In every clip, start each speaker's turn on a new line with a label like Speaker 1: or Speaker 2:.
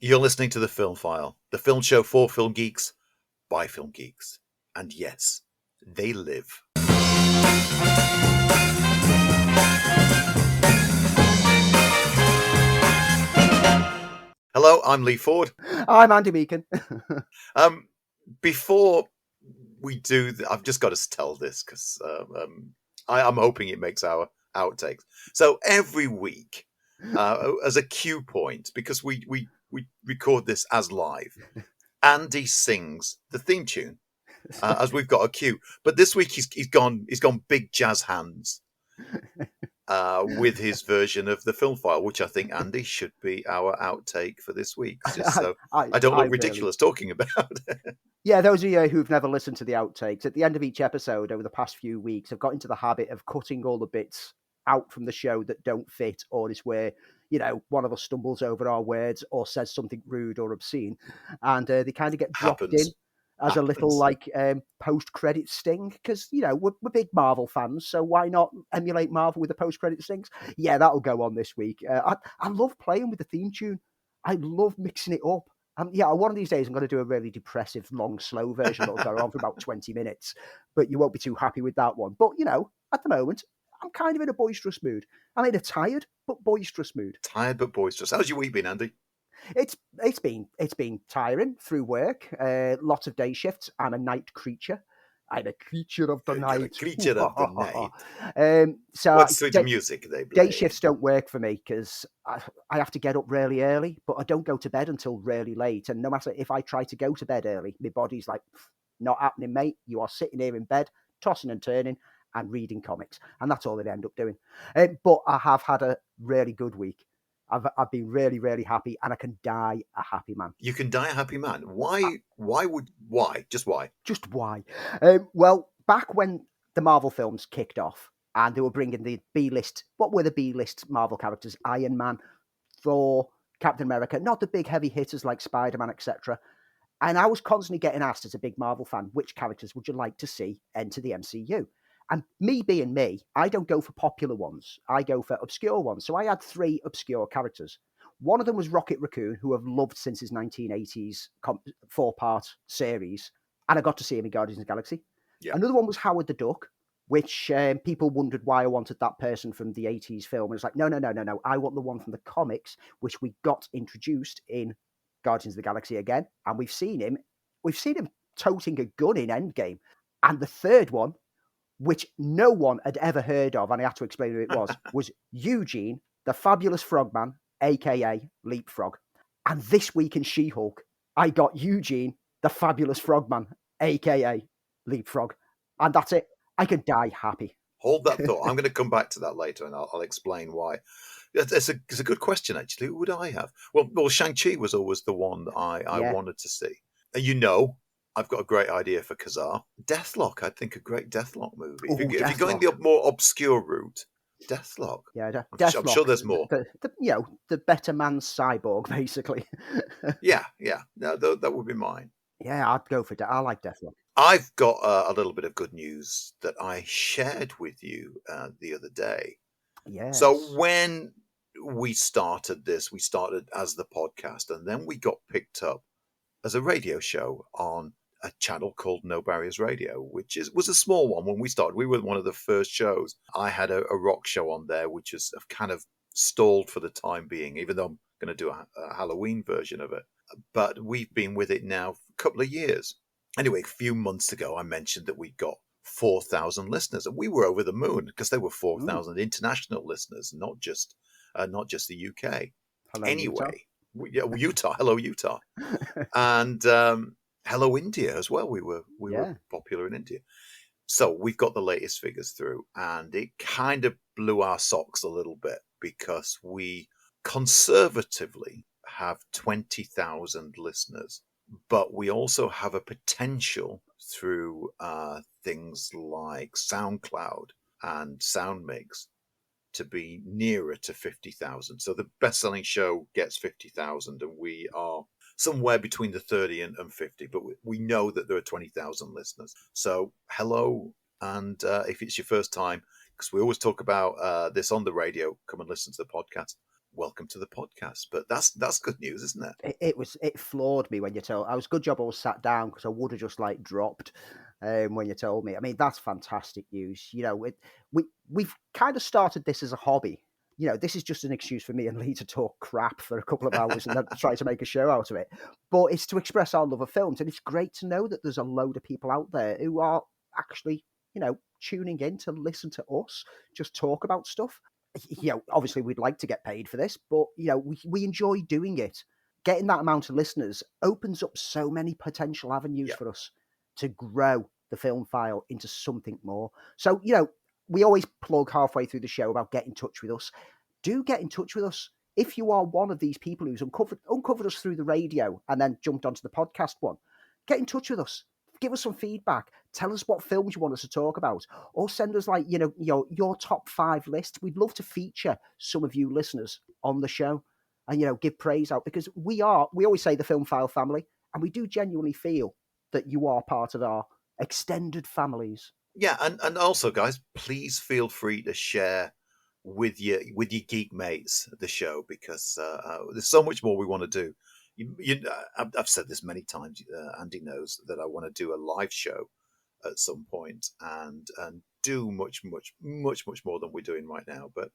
Speaker 1: You're listening to The Film File, the film show for film geeks, by film geeks. And yes, they live. Hello, I'm Lee Ford.
Speaker 2: I'm Andy Meakin.
Speaker 1: Before we do, I've just got to tell this because I'm hoping it makes our outtakes. So every week, as a cue point, because we record this as live, Andy sings the theme tune as we've got a cue. But this week he's gone big jazz hands with his version of the film file, which I think, Andy, should be our outtake for this week. Just so I don't look ridiculous talking about it.
Speaker 2: Yeah, those of you who've never listened to the outtakes, at the end of each episode over the past few weeks, I've got into the habit of cutting all the bits out from the show that don't fit, or is where, one of us stumbles over our words or says something rude or obscene, and they kind of get dropped in as a little post-credit sting, because we're big Marvel fans, so why not emulate Marvel with the post-credit stings? Yeah, that'll go on this week. I love playing with the theme tune. I love mixing it up. One of these days I'm going to do a really depressive, long, slow version that'll go on for about 20 minutes, but you won't be too happy with that one. But, at the moment, I'm kind of in a boisterous mood. I'm in a tired but boisterous mood.
Speaker 1: Tired but boisterous. How's your week been, Andy?
Speaker 2: It's been tiring through work, lots of day shifts. I'm a night creature. I'm a creature of the night.
Speaker 1: Creature of the night.
Speaker 2: So
Speaker 1: what's through the music they play?
Speaker 2: Day shifts don't work for me because I have to get up really early, but I don't go to bed until really late. And no matter if I try to go to bed early, my body's like, not happening, mate. You are sitting here in bed, tossing and turning and reading comics. And that's all they end up doing. But I have had a really good week. I've been really, really happy, and I can die a happy man.
Speaker 1: You can die a happy man. Why? Just why?
Speaker 2: Just why? Well, back when the Marvel films kicked off and they were bringing the B-list, what were the B-list Marvel characters? Iron Man, Thor, Captain America, not the big heavy hitters like Spider-Man, etc. And I was constantly getting asked as a big Marvel fan, which characters would you like to see enter the MCU? And me being me, I don't go for popular ones. I go for obscure ones. So I had 3 obscure characters. One of them was Rocket Raccoon, who I've loved since his 1980s 4-part series. And I got to see him in Guardians of the Galaxy.
Speaker 1: Yeah.
Speaker 2: Another one was Howard the Duck, which people wondered why I wanted that person from the 80s film. And it's like, no. I want the one from the comics, which we got introduced in Guardians of the Galaxy again. And we've seen him toting a gun in Endgame. And the third one, which no one had ever heard of, and I had to explain who it was Eugene, the Fabulous Frogman, a.k.a. Leapfrog. And this week in She-Hulk, I got Eugene, the Fabulous Frogman, a.k.a. Leapfrog. And that's it. I can die happy.
Speaker 1: Hold that thought. I'm going to come back to that later, and I'll explain why. It's a good question, actually. Who would I have? Well, Shang-Chi was always the one that I wanted to see. I've got a great idea for Kazar. Deathlock, I think a great Deathlock movie. If you're going the more obscure route, Deathlock.
Speaker 2: Yeah,
Speaker 1: Deathlock. I'm sure there's more.
Speaker 2: The better man's cyborg, basically.
Speaker 1: Yeah. No, that would be mine.
Speaker 2: Yeah, I'd go for that. I like Deathlock.
Speaker 1: I've got a little bit of good news that I shared with you the other day.
Speaker 2: Yes.
Speaker 1: So when we started this, we started as the podcast, and then we got picked up as a radio show on a channel called No Barriers Radio, which was a small one when we started. We were one of the first shows. I had a rock show on there, which is kind of stalled for the time being, even though I'm going to do a Halloween version of it. But we've been with it now for a couple of years. Anyway, a few months ago, I mentioned that we got 4,000 listeners, and we were over the moon because there were 4,000 international listeners, not just the UK.
Speaker 2: Hello,
Speaker 1: anyway, Utah. Hello, Utah. And hello, India as well. We were popular in India. So we've got the latest figures through, and it kind of blew our socks a little bit because we conservatively have 20,000 listeners, but we also have a potential through things like SoundCloud and SoundMix to be nearer to 50,000. So the best-selling show gets 50,000, and we are somewhere between the 30 and 50, but we know that there are 20,000 listeners. So hello, and if it's your first time, because we always talk about this on the radio, come and listen to the podcast. welcome to the podcast. But that's good news, isn't it?
Speaker 2: It floored me when you told. I was good job I was sat down because I would have just like dropped when you told me. I mean, that's fantastic news. We've kind of started this as a hobby. This is just an excuse for me and Lee to talk crap for a couple of hours and then try to make a show out of it. But it's to express our love of films, and it's great to know that there's a load of people out there who are actually, tuning in to listen to us just talk about stuff. Obviously we'd like to get paid for this, but we enjoy doing it. Getting that amount of listeners opens up so many potential avenues for us to grow the Film File into something more. So, we always plug halfway through the show about get in touch with us. Do get in touch with us. If you are one of these people who's uncovered us through the radio and then jumped onto the podcast one, get in touch with us. Give us some feedback. Tell us what films you want us to talk about, or send us your top 5 list. We'd love to feature some of you listeners on the show and give praise out, because we always say the Film File family, and we do genuinely feel that you are part of our extended families.
Speaker 1: Yeah, and also, guys, please feel free to share with your geek mates the show, because there's so much more we want to do. I've said this many times. Andy knows that I want to do a live show at some point and do much more than we're doing right now. But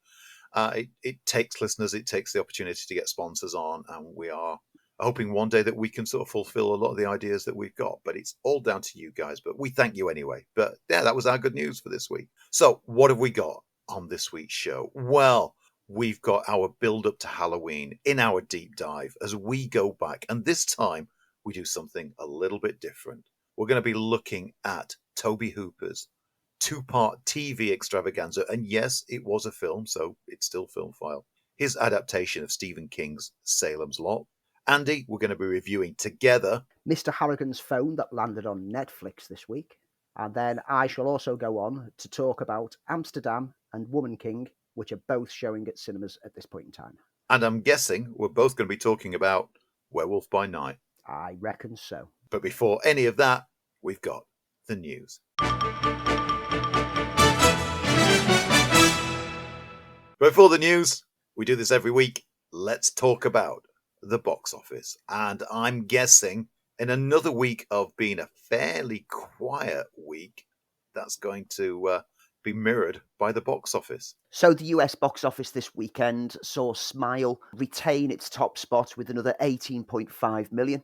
Speaker 1: it takes listeners, it takes the opportunity to get sponsors on, and we are hoping one day that we can sort of fulfill a lot of the ideas that we've got. But it's all down to you guys. But we thank you anyway. But yeah, that was our good news for this week. So what have we got on this week's show? Well, we've got our build up to Halloween in our deep dive as we go back. And this time we do something a little bit different. We're going to be looking at Tobe Hooper's 2-part TV extravaganza. And yes, it was a film, so it's still Film File. His adaptation of Stephen King's Salem's Lot. Andy, we're going to be reviewing together
Speaker 2: Mr. Harrigan's Phone, that landed on Netflix this week. And then I shall also go on to talk about Amsterdam and Woman King, which are both showing at cinemas at this point in time.
Speaker 1: And I'm guessing we're both going to be talking about Werewolf by Night.
Speaker 2: I reckon so.
Speaker 1: But before any of that, we've got the news. Before the news, we do this every week. Let's talk about the box office. And I'm guessing in another week of being a fairly quiet week, that's going to be mirrored by the box office.
Speaker 2: So the US box office this weekend saw Smile retain its top spot with another 18.5 million.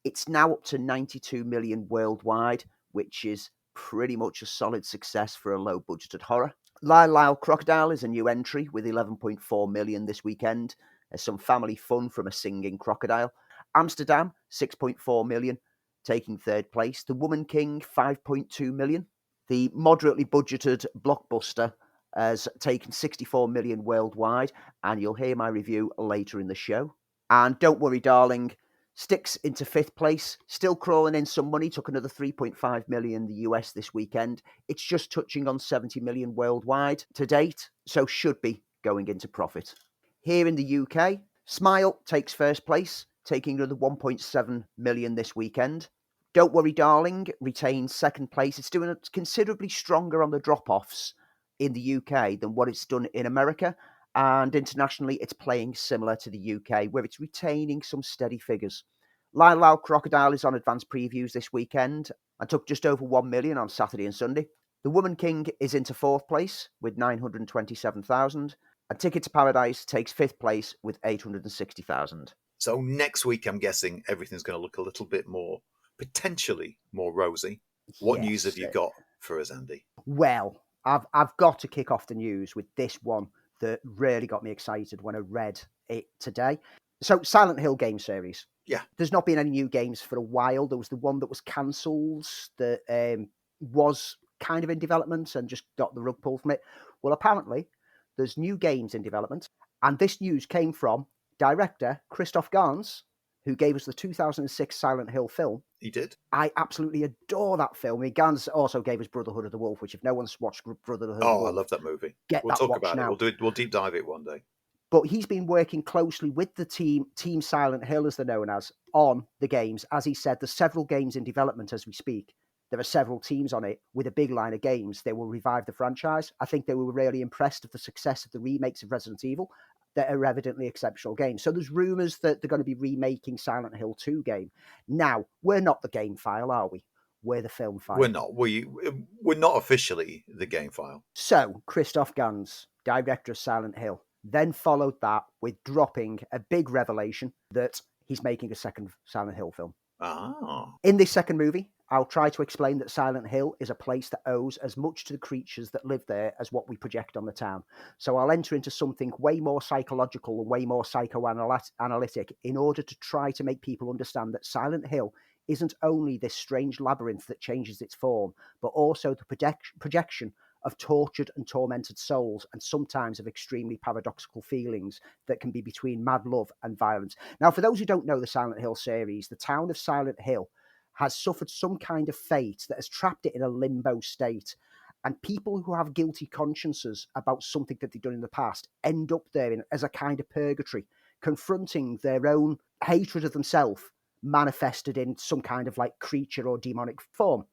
Speaker 2: It's now up to 92 million worldwide, which is pretty much a solid success for a low-budgeted horror. Lyle Crocodile is a new entry with 11.4 million this weekend. There's some family fun from a singing crocodile. Amsterdam, 6.4 million, taking third place. The Woman King, 5.2 million. The moderately budgeted blockbuster has taken 64 million worldwide, and you'll hear my review later in the show. And Don't Worry Darling sticks into fifth place, still crawling in some money, took another 3.5 million in the US this weekend. It's just touching on 70 million worldwide to date, so should be going into profit. Here in the UK, Smile takes first place, taking another 1.7 million this weekend. Don't Worry Darling retains second place. It's doing considerably stronger on the drop-offs in the UK than what it's done in America. And internationally, it's playing similar to the UK, where it's retaining some steady figures. Lyle Crocodile is on advanced previews this weekend and took just over 1 million on Saturday and Sunday. The Woman King is into fourth place with 927,000. And Ticket to Paradise takes fifth place with 860,000.
Speaker 1: So next week, I'm guessing everything's going to look a little bit more, potentially more rosy. What news have you got for us, Andy?
Speaker 2: Well, I've got to kick off the news with this one that really got me excited when I read it today. So Silent Hill game series.
Speaker 1: Yeah.
Speaker 2: There's not been any new games for a while. There was the one that was cancelled that was kind of in development and just got the rug pulled from it. Well, apparently there's new games in development. And this news came from director Christoph Gans, who gave us the 2006 Silent Hill film.
Speaker 1: He did.
Speaker 2: I absolutely adore that film. I mean, Gans also gave us Brotherhood of the Wolf, which if no one's watched Brotherhood of the Wolf...
Speaker 1: Oh, I love that movie.
Speaker 2: We'll
Speaker 1: talk about it. We'll do it. We'll deep dive it one day.
Speaker 2: But he's been working closely with the Team Silent Hill, as they're known as, on the games. As he said, there's several games in development as we speak. There are several teams on it with a big line of games. They will revive the franchise. I think they were really impressed with the success of the remakes of Resident Evil. that are evidently exceptional games. So there's rumours that they're going to be remaking Silent Hill 2 game. Now, we're not the game file, are we? We're the film file.
Speaker 1: We're not. We're not officially the game file.
Speaker 2: So, Christoph Gans, director of Silent Hill, then followed that with dropping a big revelation that he's making a second Silent Hill film.
Speaker 1: Ah.
Speaker 2: In this second movie, I'll try to explain that Silent Hill is a place that owes as much to the creatures that live there as what we project on the town. So I'll enter into something way more psychological and way more psychoanalytic in order to try to make people understand that Silent Hill isn't only this strange labyrinth that changes its form, but also the projection of tortured and tormented souls, and sometimes of extremely paradoxical feelings that can be between mad love and violence. Now, for those who don't know the Silent Hill series, the town of Silent Hill has suffered some kind of fate that has trapped it in a limbo state. And people who have guilty consciences about something that they've done in the past end up there as a kind of purgatory, confronting their own hatred of themselves manifested in some kind of like creature or demonic form.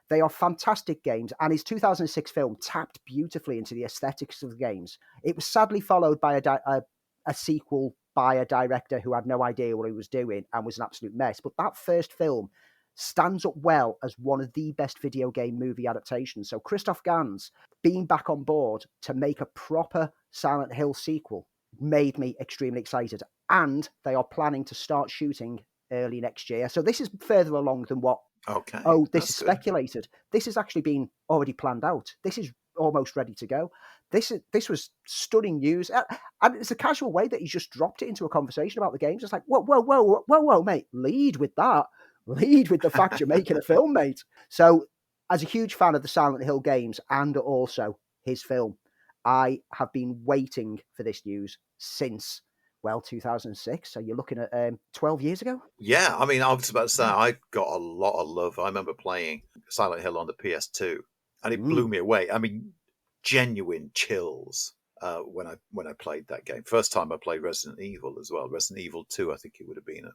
Speaker 2: They are fantastic games, and his 2006 film tapped beautifully into the aesthetics of the games. It was sadly followed by a sequel by a director who had no idea what he was doing and was an absolute mess. But that first film stands up well as one of the best video game movie adaptations. So Christoph Gans being back on board to make a proper Silent Hill sequel made me extremely excited. And they are planning to start shooting early next year. So this is further along than what this is speculated. This has actually been already planned out. This is almost ready to go. This was stunning news. And it's a casual way that he's just dropped it into a conversation about the games. It's like, whoa, mate, lead with that. Lead with the fact you're making a film, mate. So, as a huge fan of the Silent Hill games and also his film, I have been waiting for this news since 2006. So you're looking at 12 years ago?
Speaker 1: Yeah, I mean, I was about to say, I got a lot of love. I remember playing Silent Hill on the PS2, and it blew me away. I mean, genuine chills when I played that game. First time I played Resident Evil as well. Resident Evil 2, I think it would have been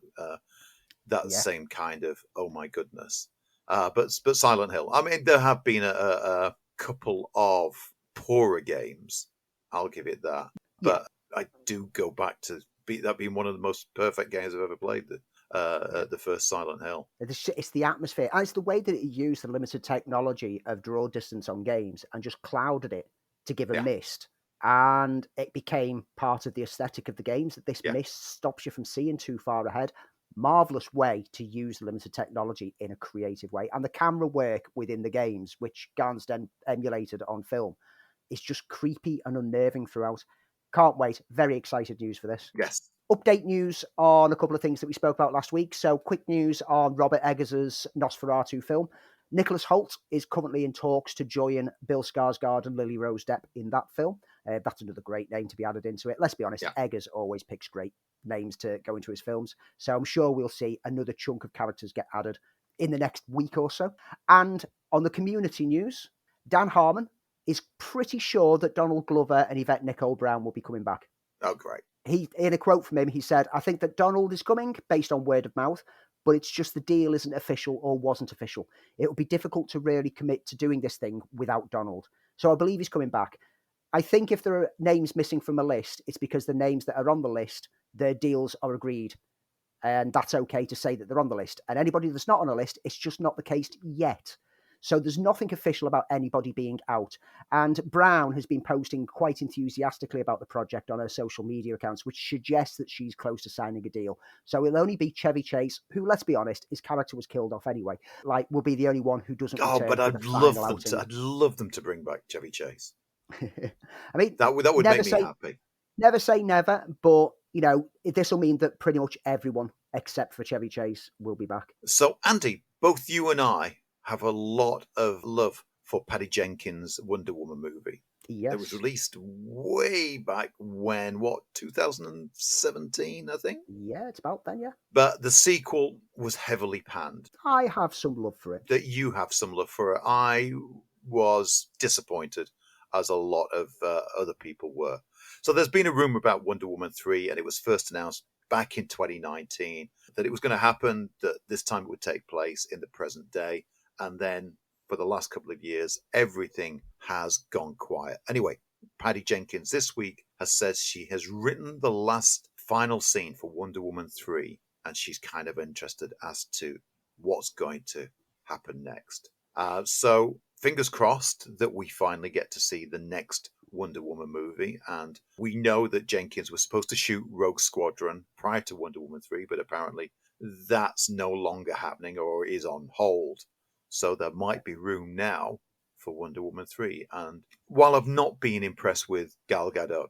Speaker 1: that same kind of, oh my goodness. But Silent Hill, I mean, there have been a couple of poorer games, I'll give it that. But I do go back to that being one of the most perfect games I've ever played, the first Silent Hill.
Speaker 2: It's the atmosphere, and it's the way that it used the limited technology of draw distance on games and just clouded it to give a mist. And it became part of the aesthetic of the games, that this mist stops you from seeing too far ahead. Marvelous way to use the limited technology in a creative way. And the camera work within the games, which Gans then emulated on film, is just creepy and unnerving throughout. Can't wait. Very excited news for this.
Speaker 1: Yes.
Speaker 2: Update news on a couple of things that we spoke about last week. So quick news on Robert Eggers' Nosferatu film. Nicholas Hoult is currently in talks to join Bill Skarsgård and Lily Rose Depp in that film. That's another great name to be added into it. Let's be honest, Eggers always picks great names to go into his films. So I'm sure we'll see another chunk of characters get added in the next week or so. And on the Community news, Dan Harmon is pretty sure that Donald Glover and Yvette Nicole Brown will be coming back.
Speaker 1: Oh, great.
Speaker 2: In a quote from him, he said, I think that Donald is coming based on word of mouth, but it's just the deal isn't official or wasn't official. It will be difficult to really commit to doing this thing without Donald. So I believe he's coming back. I think if there are names missing from a list, it's because the names that are on the list, their deals are agreed. And that's okay to say that they're on the list. And anybody that's not on a list, it's just not the case yet. So there's nothing official about anybody being out. And Brown has been posting quite enthusiastically about the project on her social media accounts, which suggests that she's close to signing a deal. So it'll only be Chevy Chase, who, let's be honest, his character was killed off anyway, will be the only one who doesn't return.
Speaker 1: Oh, but I'd love them to bring back Chevy Chase.
Speaker 2: I mean,
Speaker 1: that would make me happy.
Speaker 2: Never say never, but this will mean that pretty much everyone except for Chevy Chase will be back.
Speaker 1: So, Andy, both you and I have a lot of love for Patty Jenkins' Wonder Woman movie.
Speaker 2: Yes.
Speaker 1: It was released way back when, 2017, I think?
Speaker 2: Yeah, it's about then, yeah.
Speaker 1: But the sequel was heavily panned.
Speaker 2: I have some love for it.
Speaker 1: That you have some love for it. I was disappointed, as a lot of other people were. So there's been a rumor about Wonder Woman 3, and it was first announced back in 2019 that it was going to happen, that this time it would take place in the present day. And then for the last couple of years, everything has gone quiet. Anyway, Patty Jenkins this week has said she has written the last final scene for Wonder Woman 3, and she's kind of interested as to what's going to happen next. So fingers crossed that we finally get to see the next Wonder Woman movie. And we know that Jenkins was supposed to shoot Rogue Squadron prior to Wonder Woman 3, but apparently that's no longer happening or is on hold. So there might be room now for Wonder Woman 3. And while I've not been impressed with Gal Gadot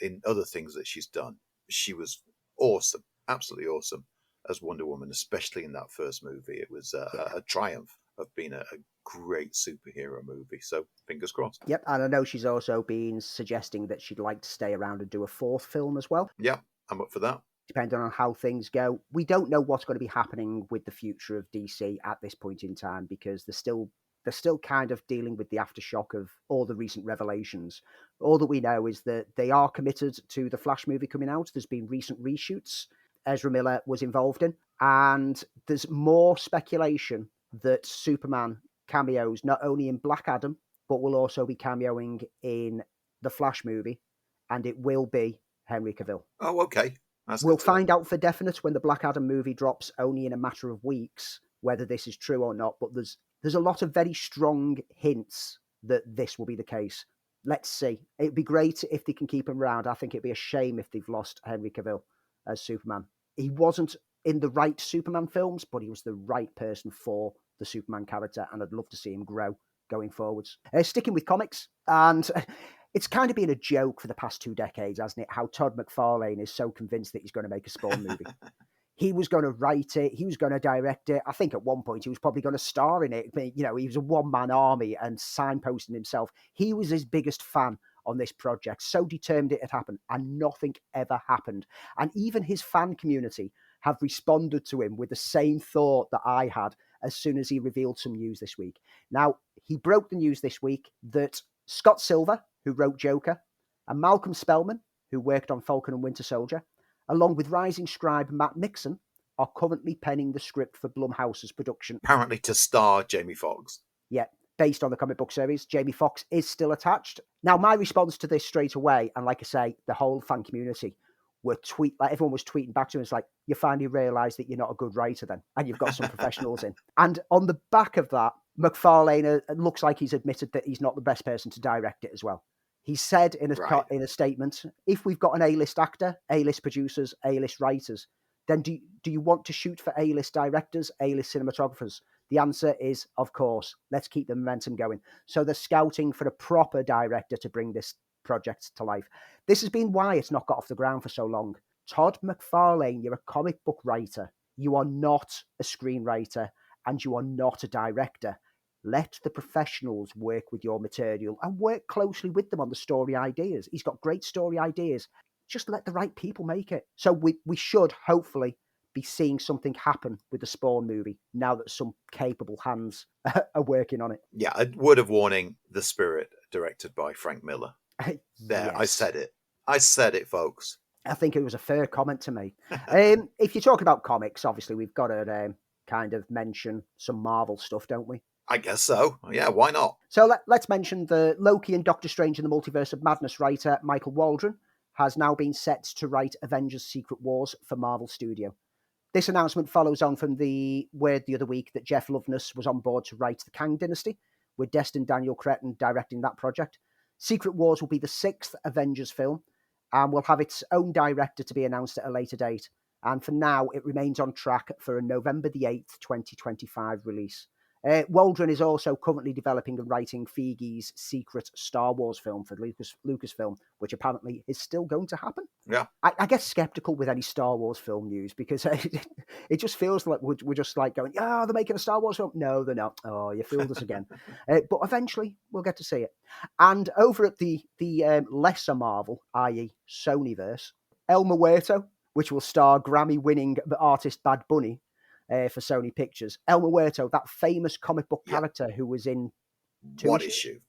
Speaker 1: in other things that she's done, she was awesome, absolutely awesome as Wonder Woman, especially in that first movie. It was a triumph of being a great superhero movie. So fingers crossed.
Speaker 2: Yep, and I know she's also been suggesting that she'd like to stay around and do a fourth film as well.
Speaker 1: Yeah, I'm up for that.
Speaker 2: Depending on how things go. We don't know what's going to be happening with the future of DC at this point in time, because they're still kind of dealing with the aftershock of all the recent revelations. All that we know is that they are committed to the Flash movie coming out. There's been recent reshoots Ezra Miller was involved in, and there's more speculation that Superman cameos not only in Black Adam, but will also be cameoing in the Flash movie, and it will be Henry Cavill.
Speaker 1: Oh, okay.
Speaker 2: We'll find out for definite when the Black Adam movie drops, only in a matter of weeks, whether this is true or not. But there's a lot of very strong hints that this will be the case. Let's see. It'd be great if they can keep him around. I think it'd be a shame if they've lost Henry Cavill as Superman. He wasn't in the right Superman films, but he was the right person for the Superman character, and I'd love to see him grow going forwards. Sticking with comics, and it's kind of been a joke for the past 2 decades, hasn't it? How Todd McFarlane is so convinced that he's going to make a Spawn movie. He was going to write it. He was going to direct it. I think at one point he was probably going to star in it. You know, he was a one-man army and signposting himself. He was his biggest fan on this project, so determined it had happened, and nothing ever happened. And even his fan community have responded to him with the same thought that I had as soon as he revealed some news this week. Now, he broke the news this week that Scott Silver, who wrote Joker, and Malcolm Spellman, who worked on Falcon and Winter Soldier, along with rising scribe Matt Nixon, are currently penning the script for Blumhouse's production.
Speaker 1: Apparently to star Jamie Foxx.
Speaker 2: Yeah, based on the comic book series. Jamie Foxx is still attached. Now, my response to this straight away, and like I say, the whole fan community everyone was tweeting back to him. It's like, you finally realise that you're not a good writer then, and you've got some professionals in. And on the back of that, McFarlane looks like he's admitted that he's not the best person to direct it as well. He said in a statement, if we've got an A-list actor, A-list producers, A-list writers, then do you want to shoot for A-list directors, A-list cinematographers? The answer is, of course. Let's keep the momentum going. So they're scouting for a proper director to bring this project to life. This has been why it's not got off the ground for so long. Todd McFarlane, you're a comic book writer. You are not a screenwriter, and you are not a director. Let the professionals work with your material and work closely with them on the story ideas. He's got great story ideas. Just let the right people make it. So we should hopefully be seeing something happen with the Spawn movie now that some capable hands are working on it.
Speaker 1: Yeah, a word of warning, The Spirit, directed by Frank Miller. There, yes. I said it, folks.
Speaker 2: I think it was a fair comment to make. If you're talking about comics, obviously we've got to kind of mention some Marvel stuff, don't we?
Speaker 1: I guess so. Yeah, why not?
Speaker 2: So let's mention the Loki and Doctor Strange in the Multiverse of Madness writer Michael Waldron has now been set to write Avengers Secret Wars for Marvel Studio. This announcement follows on from the word the other week that Jeff Loveness was on board to write the Kang Dynasty, with Destin Daniel Cretton directing that project. Secret Wars will be the 6th Avengers film and will have its own director to be announced at a later date. And for now, it remains on track for a November the 8th, 2025 release. Waldron is also currently developing and writing Feige's secret Star Wars film for Lucasfilm, which apparently is still going to happen.
Speaker 1: Yeah,
Speaker 2: I get skeptical with any Star Wars film news because it just feels like we're just like going, they're making a Star Wars film. No, they're not. Oh, you fooled us again. But eventually we'll get to see it. And over at the lesser Marvel, i.e. Sonyverse, El Muerto, which will star Grammy-winning artist Bad Bunny, for Sony Pictures. El Muerto, that famous comic book character who was in
Speaker 1: one issue.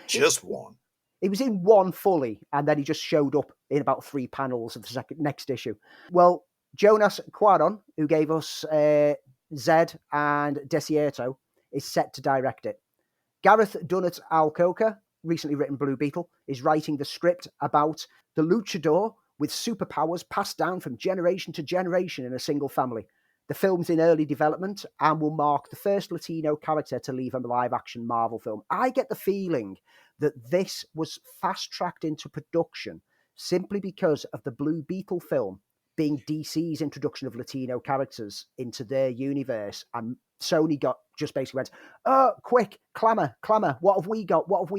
Speaker 1: Just one.
Speaker 2: He was in one fully, and then he just showed up in about 3 panels of the next issue. Well, Jonas Cuaron, who gave us Zed and Desierto, is set to direct it. Gareth Dunnett Alcoca recently written Blue Beetle, is writing the script about the luchador with superpowers passed down from generation to generation in a single family. The film's in early development and will mark the first Latino character to leave a live-action Marvel film. I get the feeling that this was fast-tracked into production simply because of the Blue Beetle film being DC's introduction of Latino characters into their universe, and Sony just basically went, oh, quick, clamour, what have we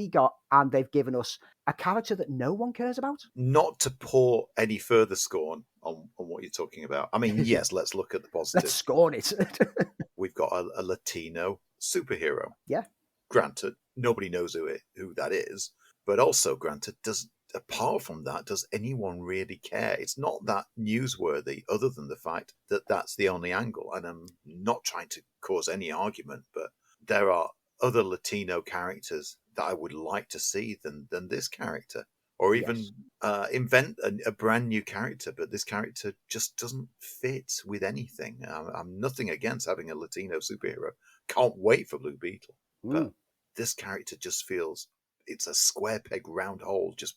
Speaker 2: got? And they've given us a character that no one cares about.
Speaker 1: Not to pour any further scorn on what you're talking about. I mean, yes, let's look at the positive.
Speaker 2: Let's scorn it.
Speaker 1: We've got a Latino superhero.
Speaker 2: Yeah.
Speaker 1: Granted, nobody knows who that is, but also, granted, apart from that, does anyone really care? It's not that newsworthy, other than the fact that that's the only angle. And I'm not trying to cause any argument, but there are other Latino characters that I would like to see than this character, or even invent a brand new character. But this character just doesn't fit with anything. I'm nothing against having a Latino superhero. Can't wait for Blue Beetle, but this character just feels. It's a square peg, round hole, just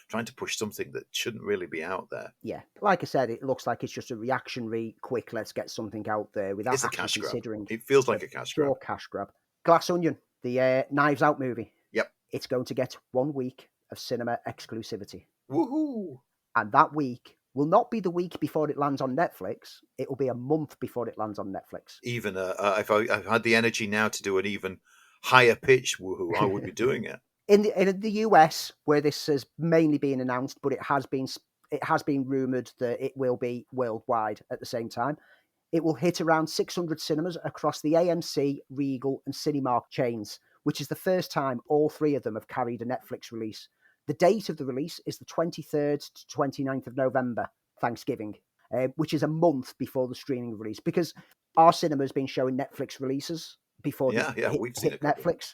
Speaker 1: trying to push something that shouldn't really be out there.
Speaker 2: Yeah, like I said, it looks like it's just a reactionary, quick, let's get something out there without actually considering.
Speaker 1: It feels like a cash grab.
Speaker 2: Pure cash grab. Glass Onion, the Knives Out movie.
Speaker 1: Yep.
Speaker 2: It's going to get 1 week of cinema exclusivity.
Speaker 1: Woohoo!
Speaker 2: And that week will not be the week before it lands on Netflix. It will be a month before it lands on Netflix.
Speaker 1: Even if I had the energy now to do an even higher pitch woohoo, I would be doing it.
Speaker 2: In the US, where this has mainly been announced, but it has been rumoured that it will be worldwide at the same time. It will hit around 600 cinemas across the AMC, Regal, and Cinemark chains, which is the first time all three of them have carried a Netflix release. The date of the release is the 23rd to 29th of November, Thanksgiving, which is a month before the streaming release, because our cinema has been showing Netflix releases before
Speaker 1: we've seen
Speaker 2: hit Netflix.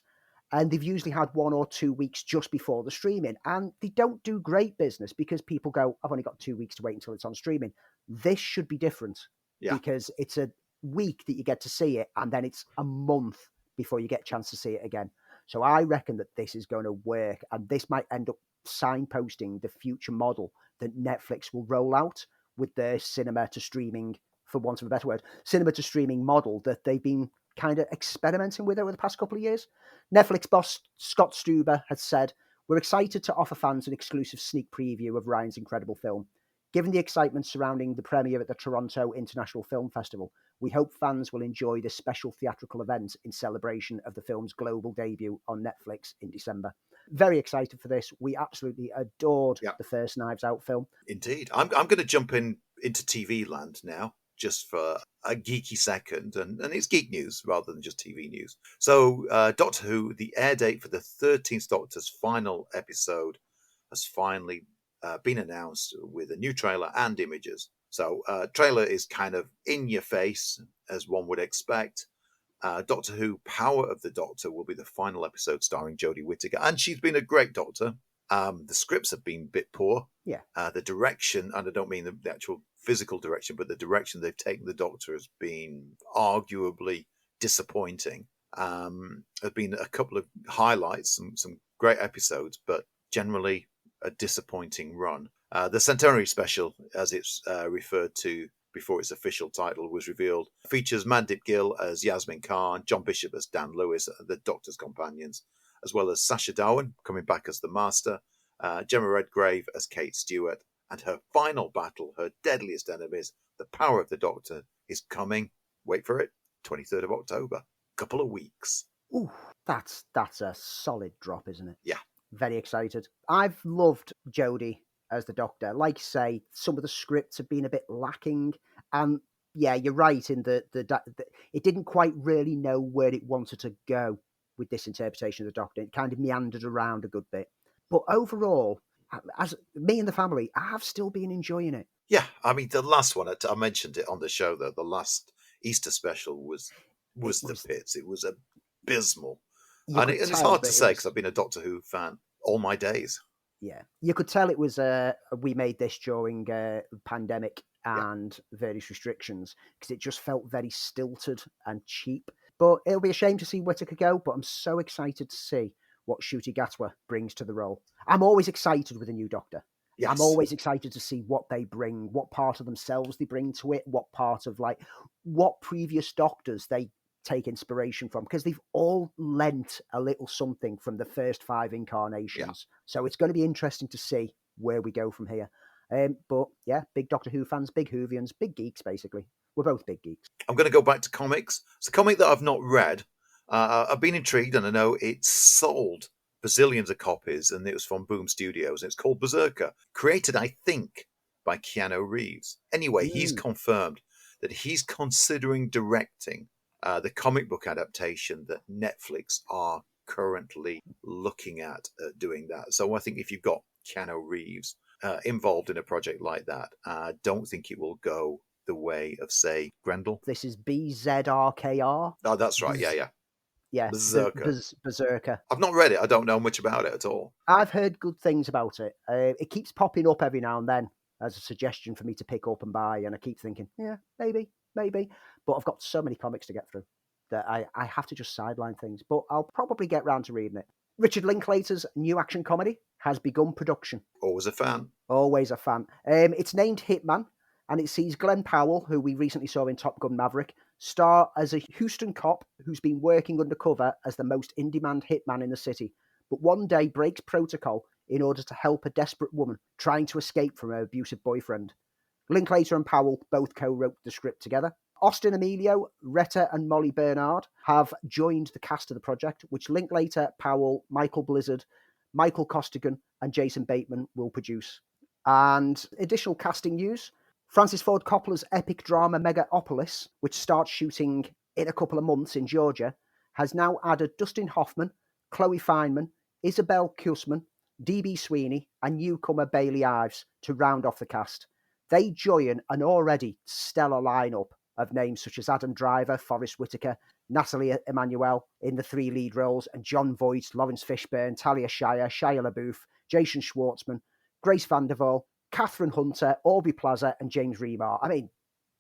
Speaker 2: And they've usually had 1 or 2 weeks just before the streaming. And they don't do great business because people go, I've only got 2 weeks to wait until it's on streaming. This should be different because it's a week that you get to see it, and then it's a month before you get a chance to see it again. So I reckon that this is going to work, and this might end up signposting the future model that Netflix will roll out with their cinema to streaming, for want of a better word, cinema to streaming model that they've been kind of experimenting with over the past couple of years. Netflix boss Scott Stuber has said, we're excited to offer fans an exclusive sneak preview of Ryan's incredible film. Given the excitement surrounding the premiere at the Toronto International Film Festival, we hope fans will enjoy this special theatrical event in celebration of the film's global debut on Netflix in December. Very excited for this. We absolutely adored the first Knives Out film.
Speaker 1: Indeed. I'm going to jump into TV land now, just for a geeky second, and it's geek news rather than just TV news. So Doctor Who, the air date for the 13th Doctor's final episode has finally been announced with a new trailer and images. So trailer is kind of in your face, as one would expect. Doctor Who, Power of the Doctor will be the final episode starring Jodie Whittaker, and she's been a great Doctor. The scripts have been a bit poor.
Speaker 2: Yeah.
Speaker 1: The direction, and I don't mean the actual physical direction, but the direction they've taken the Doctor has been arguably disappointing. There've been a couple of highlights, some great episodes, but generally a disappointing run. The Centenary Special, as it's referred to before its official title was revealed, features Mandip Gill as Yasmin Khan, John Bishop as Dan Lewis, the Doctor's companions, as well as Sacha Darwin coming back as the Master, Gemma Redgrave as Kate Stewart, and her final battle, her deadliest enemies, the Power of the Doctor, is coming, wait for it, 23rd of October. Couple of weeks.
Speaker 2: Ooh, that's a solid drop, isn't it?
Speaker 1: Yeah.
Speaker 2: Very excited. I've loved Jodie as the Doctor. Like you say, some of the scripts have been a bit lacking, and yeah, you're right in the it didn't quite really know where it wanted to go with this interpretation of the Doctor. It kind of meandered around a good bit. But overall, as me and the family, I've still been enjoying it.
Speaker 1: Yeah, I mean, the last one, I mentioned it on the show, though, the last Easter special was the pits. It was abysmal. And it's hard to say because I've been a Doctor Who fan all my days.
Speaker 2: Yeah, you could tell it was we made this during pandemic and various restrictions, because it just felt very stilted and cheap. But it'll be a shame to see Whittaker go, but I'm so excited to see what Ncuti Gatwa brings to the role. I'm always excited with a new Doctor.
Speaker 1: Yes.
Speaker 2: I'm always excited to see what they bring, what part of themselves they bring to it, what part of what previous Doctors they take inspiration from, because they've all lent a little something from the first 5 incarnations. Yeah. So it's going to be interesting to see where we go from here. But yeah, big Doctor Who fans, big Whovians, big geeks, basically. We're both big geeks.
Speaker 1: I'm going to go back to comics. It's a comic that I've not read. I've been intrigued, and I know it's sold bazillions of copies, and it was from Boom Studios. It's called Berserker, created, I think, by Keanu Reeves. Anyway, he's confirmed that he's considering directing the comic book adaptation that Netflix are currently looking at doing that. So I think if you've got Keanu Reeves involved in a project like that, I don't think it will go the way of, say, Grendel.
Speaker 2: This is BZRKR.
Speaker 1: Oh, that's right. Yeah.
Speaker 2: Yeah,
Speaker 1: Berserker.
Speaker 2: Berserker.
Speaker 1: I've not read it. I don't know much about it at all.
Speaker 2: I've heard good things about it. It keeps popping up every now and then as a suggestion for me to pick up and buy, and I keep thinking, yeah, maybe. But I've got so many comics to get through that I have to just sideline things. But I'll probably get round to reading it. Richard Linklater's new action comedy has begun production.
Speaker 1: Always a fan.
Speaker 2: Always a fan. It's named Hitman, and it sees Glenn Powell, who we recently saw in Top Gun Maverick, star as a Houston cop who's been working undercover as the most in-demand hitman in the city, but one day breaks protocol in order to help a desperate woman trying to escape from her abusive boyfriend. Linklater and Powell both co-wrote the script together. Austin Emilio, Retta and Molly Bernard have joined the cast of the project, which Linklater, Powell, Michael Blizzard, Michael Costigan and Jason Bateman will produce. And additional casting news: Francis Ford Coppola's epic drama Megapolis, which starts shooting in a couple of months in Georgia, has now added Dustin Hoffman, Chloe Fineman, Isabel Kussman, D.B. Sweeney, and newcomer Bailey Ives to round off the cast. They join an already stellar lineup of names such as Adam Driver, Forrest Whitaker, Natalie Emmanuel in the 3 lead roles, and John Voight, Lawrence Fishburne, Talia Shire, Shia LaBeouf, Jason Schwartzman, Grace Vanderbilt, Catherine Hunter, Aubrey Plaza, and James Remar. I mean,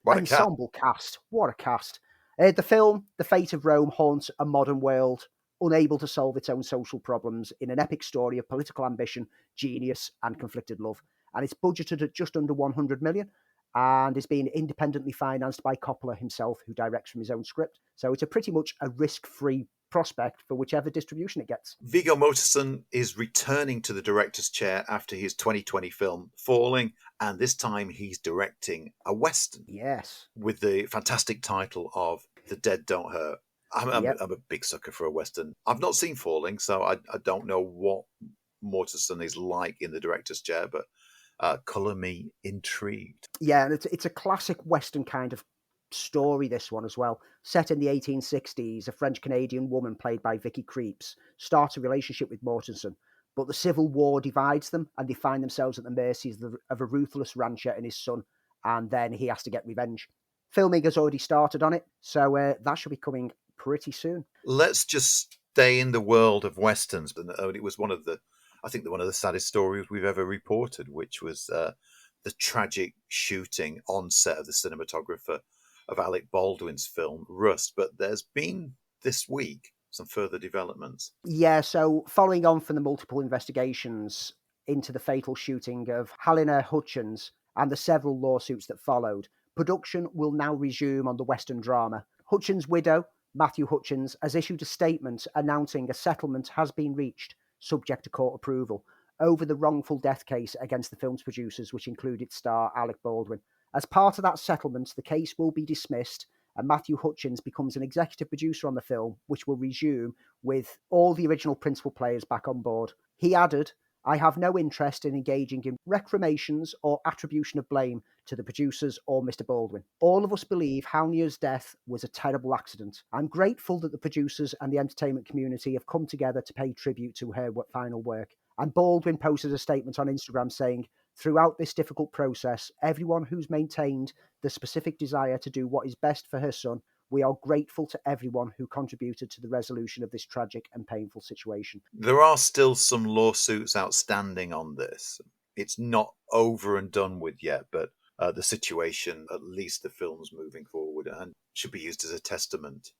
Speaker 2: ensemble cast. What a cast. The film, The Fate of Rome, haunts a modern world unable to solve its own social problems in an epic story of political ambition, genius, and conflicted love. And it's budgeted at just under 100 million and is being independently financed by Coppola himself, who directs from his own script. So it's a pretty much a risk-free prospect for whichever distribution it gets.
Speaker 1: Viggo Mortensen is returning to the director's chair after his 2020 film Falling, and this time he's directing a Western.
Speaker 2: Yes.
Speaker 1: With the fantastic title of The Dead Don't Hurt. I'm a big sucker for a Western. I've not seen Falling, so I don't know what Mortensen is like in the director's chair, but colour me intrigued.
Speaker 2: Yeah, and it's a classic Western kind of story, this one as well. Set in the 1860s, a French-Canadian woman played by Vicky Krieps starts a relationship with Mortensen, but the Civil War divides them and they find themselves at the mercy of a ruthless rancher and his son, and then he has to get revenge. Filming has already started on it, so that should be coming pretty soon.
Speaker 1: Let's just stay in the world of Westerns. It was one of the saddest stories we've ever reported, which was the tragic shooting on set of the cinematographer of Alec Baldwin's film Rust. But there's been this week some further developments.
Speaker 2: Yeah, so following on from the multiple investigations into the fatal shooting of Halyna Hutchins and the several lawsuits that followed, production will now resume on the Western drama. Hutchins' widow, Matthew Hutchins, has issued a statement announcing a settlement has been reached, subject to court approval, over the wrongful death case against the film's producers, which included star Alec Baldwin. As part of that settlement, the case will be dismissed and Matthew Hutchins becomes an executive producer on the film, which will resume with all the original principal players back on board. He added, "I have no interest in engaging in recriminations or attribution of blame to the producers or Mr. Baldwin. All of us believe Halnia's death was a terrible accident. I'm grateful that the producers and the entertainment community have come together to pay tribute to her final work." And Baldwin posted a statement on Instagram saying, "Throughout this difficult process, everyone who's maintained the specific desire to do what is best for her son, we are grateful to everyone who contributed to the resolution of this tragic and painful situation."
Speaker 1: There are still some lawsuits outstanding on this. It's not over and done with yet, but the situation, at least the film's moving forward, and should be used as a testament.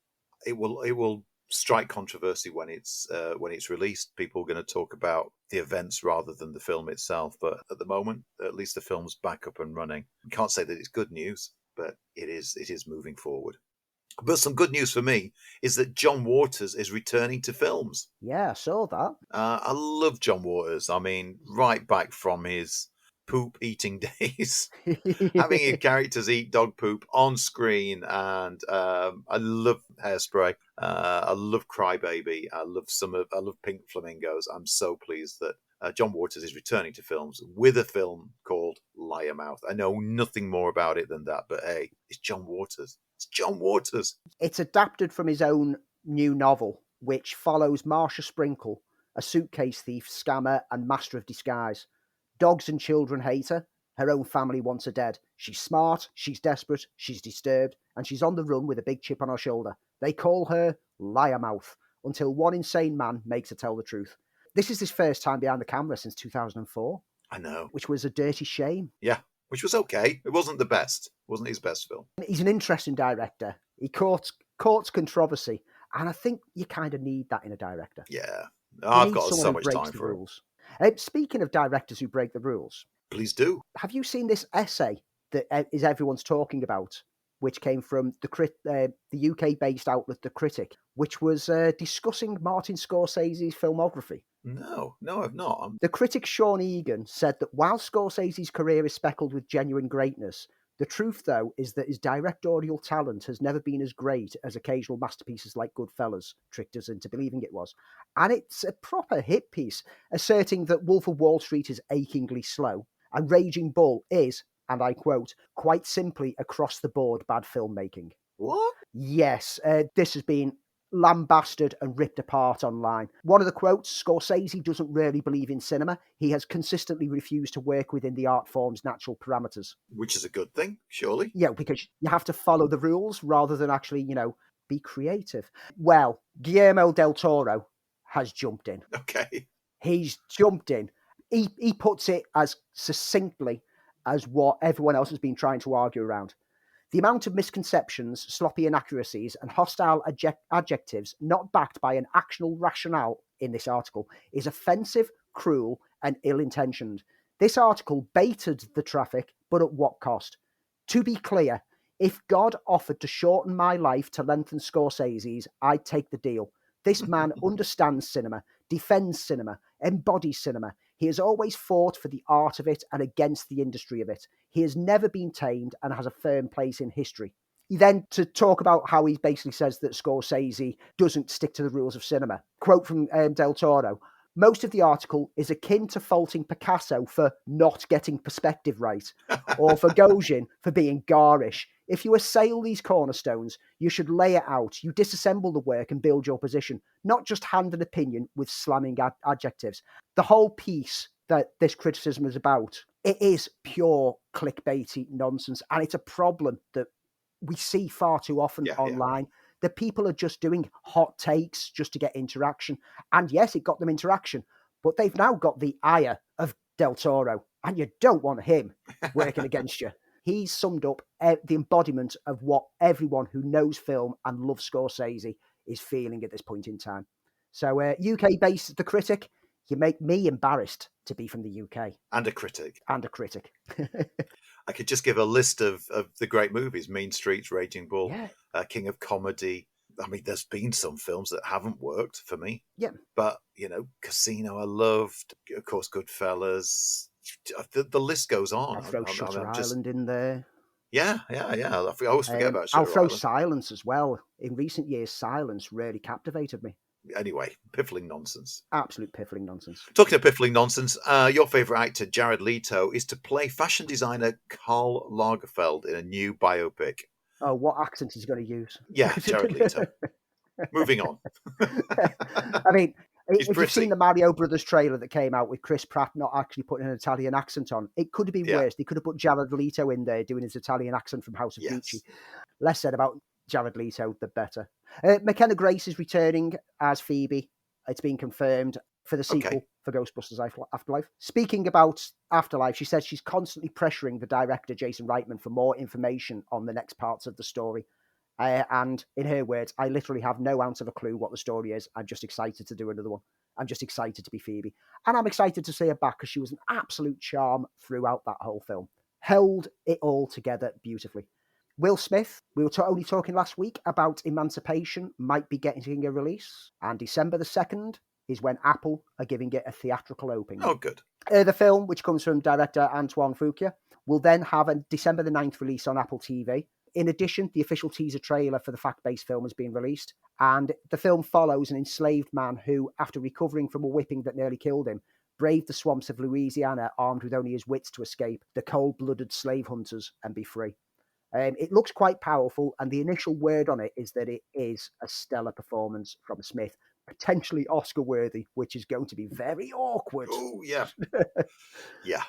Speaker 1: It will strike controversy when it's released. People are going to talk about the events rather than the film itself. But at the moment, at least the film's back up and running. We can't say that it's good news, but it is moving forward. But some good news for me is that John Waters is returning to films.
Speaker 2: Yeah, I saw that.
Speaker 1: I love John Waters. I mean, right back from his poop eating days, having his characters eat dog poop on screen, and I love Hairspray. I love Crybaby. I love Pink Flamingos. I'm so pleased that John Waters is returning to films with a film called Liarmouth. I know nothing more about it than that, but hey, it's John Waters. It's John Waters.
Speaker 2: It's adapted from his own new novel, which follows Marcia Sprinkle, a suitcase thief, scammer, and master of disguise. Dogs and children hate her. Her own family wants her dead. She's smart, she's desperate, she's disturbed, and she's on the run with a big chip on her shoulder. They call her Liarmouth, until one insane man makes her tell the truth. This is his first time behind the camera since 2004.
Speaker 1: I know.
Speaker 2: Which was a dirty shame.
Speaker 1: Yeah, which was okay. It wasn't the best. It wasn't his best film.
Speaker 2: He's an interesting director. He courts controversy, and I think you kind of need that in a director.
Speaker 1: Yeah. I've got so much time for
Speaker 2: rules. Speaking of directors who break the rules,
Speaker 1: please do.
Speaker 2: Have you seen this essay that is everyone's talking about, which came from the UK-based outlet The Critic, which was discussing Martin Scorsese's filmography?
Speaker 1: No, I've not.
Speaker 2: The critic Sean Egan said that while Scorsese's career is speckled with genuine greatness, the truth, though, is that his directorial talent has never been as great as occasional masterpieces like Goodfellas tricked us into believing it was. And it's a proper hit piece, asserting that Wolf of Wall Street is achingly slow, and Raging Bull is, and I quote, quite simply across the board bad filmmaking.
Speaker 1: What?
Speaker 2: Yes, this has been lambasted and ripped apart online. One of the quotes, Scorsese doesn't really believe in cinema. He has consistently refused to work within the art form's natural parameters.
Speaker 1: Which is a good thing, surely.
Speaker 2: Yeah, because you have to follow the rules rather than actually, be creative. Well, Guillermo del Toro has jumped in.
Speaker 1: Okay.
Speaker 2: He's jumped in. He puts it as succinctly as what everyone else has been trying to argue around. The amount of misconceptions, sloppy inaccuracies, and hostile adjectives not backed by an actionable rationale in this article is offensive, cruel, and ill-intentioned. This article baited the traffic, but at what cost? To be clear, if God offered to shorten my life to lengthen Scorsese's, I'd take the deal. This man understands cinema, defends cinema, embodies cinema. He has always fought for the art of it and against the industry of it. He has never been tamed and has a firm place in history. He then, to talk about how he basically says that Scorsese doesn't stick to the rules of cinema. Quote from Del Toro, most of the article is akin to faulting Picasso for not getting perspective right, or for Gauguin for being garish. If you assail these cornerstones, you should lay it out. You disassemble the work and build your position, not just hand an opinion with slamming adjectives. The whole piece that this criticism is about, it is pure clickbaity nonsense, and it's a problem that we see far too often online. Yeah. That people are just doing hot takes just to get interaction. And yes, it got them interaction, but they've now got the ire of Del Toro, and you don't want him working against you. He's summed up the embodiment of what everyone who knows film and loves Scorsese is feeling at this point in time. So UK-based The Critic, you make me embarrassed to be from the UK.
Speaker 1: And a critic.
Speaker 2: And a critic.
Speaker 1: I could just give a list of the great movies: Mean Streets, Raging Bull, King of Comedy. I mean, there's been some films that haven't worked for me.
Speaker 2: Yeah.
Speaker 1: But, Casino I loved. Of course, Goodfellas. The list goes on.
Speaker 2: I'll throw Shutter Island in there.
Speaker 1: Yeah. I always forget about Shutter Island.
Speaker 2: I'll throw Silence as well. In recent years, Silence really captivated me.
Speaker 1: Anyway, piffling nonsense.
Speaker 2: Absolute piffling nonsense.
Speaker 1: Talking of piffling nonsense, your favourite actor, Jared Leto, is to play fashion designer Karl Lagerfeld in a new biopic.
Speaker 2: Oh, what accent is he going to use?
Speaker 1: Yeah, Jared Leto. Moving on.
Speaker 2: I mean, if you've seen the Mario Brothers trailer that came out with Chris Pratt not actually putting an Italian accent on, it could have been worse. They could have put Jared Leto in there doing his Italian accent from House of Gucci. Less said about Jared Leto, the better. McKenna Grace is returning as Phoebe. It's been confirmed for the sequel for Ghostbusters Afterlife. Speaking about Afterlife, she says she's constantly pressuring the director, Jason Reitman, for more information on the next parts of the story. And in her words, I literally have no ounce of a clue what the story is. I'm just excited to do another one. I'm just excited to be Phoebe. And I'm excited to see her back because she was an absolute charm throughout that whole film. Held it all together beautifully. Will Smith, we were only talking last week about Emancipation might be getting a release. And December the 2nd is when Apple are giving it a theatrical opening.
Speaker 1: Oh, good.
Speaker 2: The film, which comes from director Antoine Fuqua, will then have a December the 9th release on Apple TV. In addition, the official teaser trailer for the fact-based film has been released, and the film follows an enslaved man who, after recovering from a whipping that nearly killed him, braved the swamps of Louisiana armed with only his wits to escape the cold-blooded slave hunters and be free. It looks quite powerful, and the initial word on it is that it is a stellar performance from Smith, potentially Oscar-worthy, which is going to be very awkward.
Speaker 1: Oh, yeah. Yeah.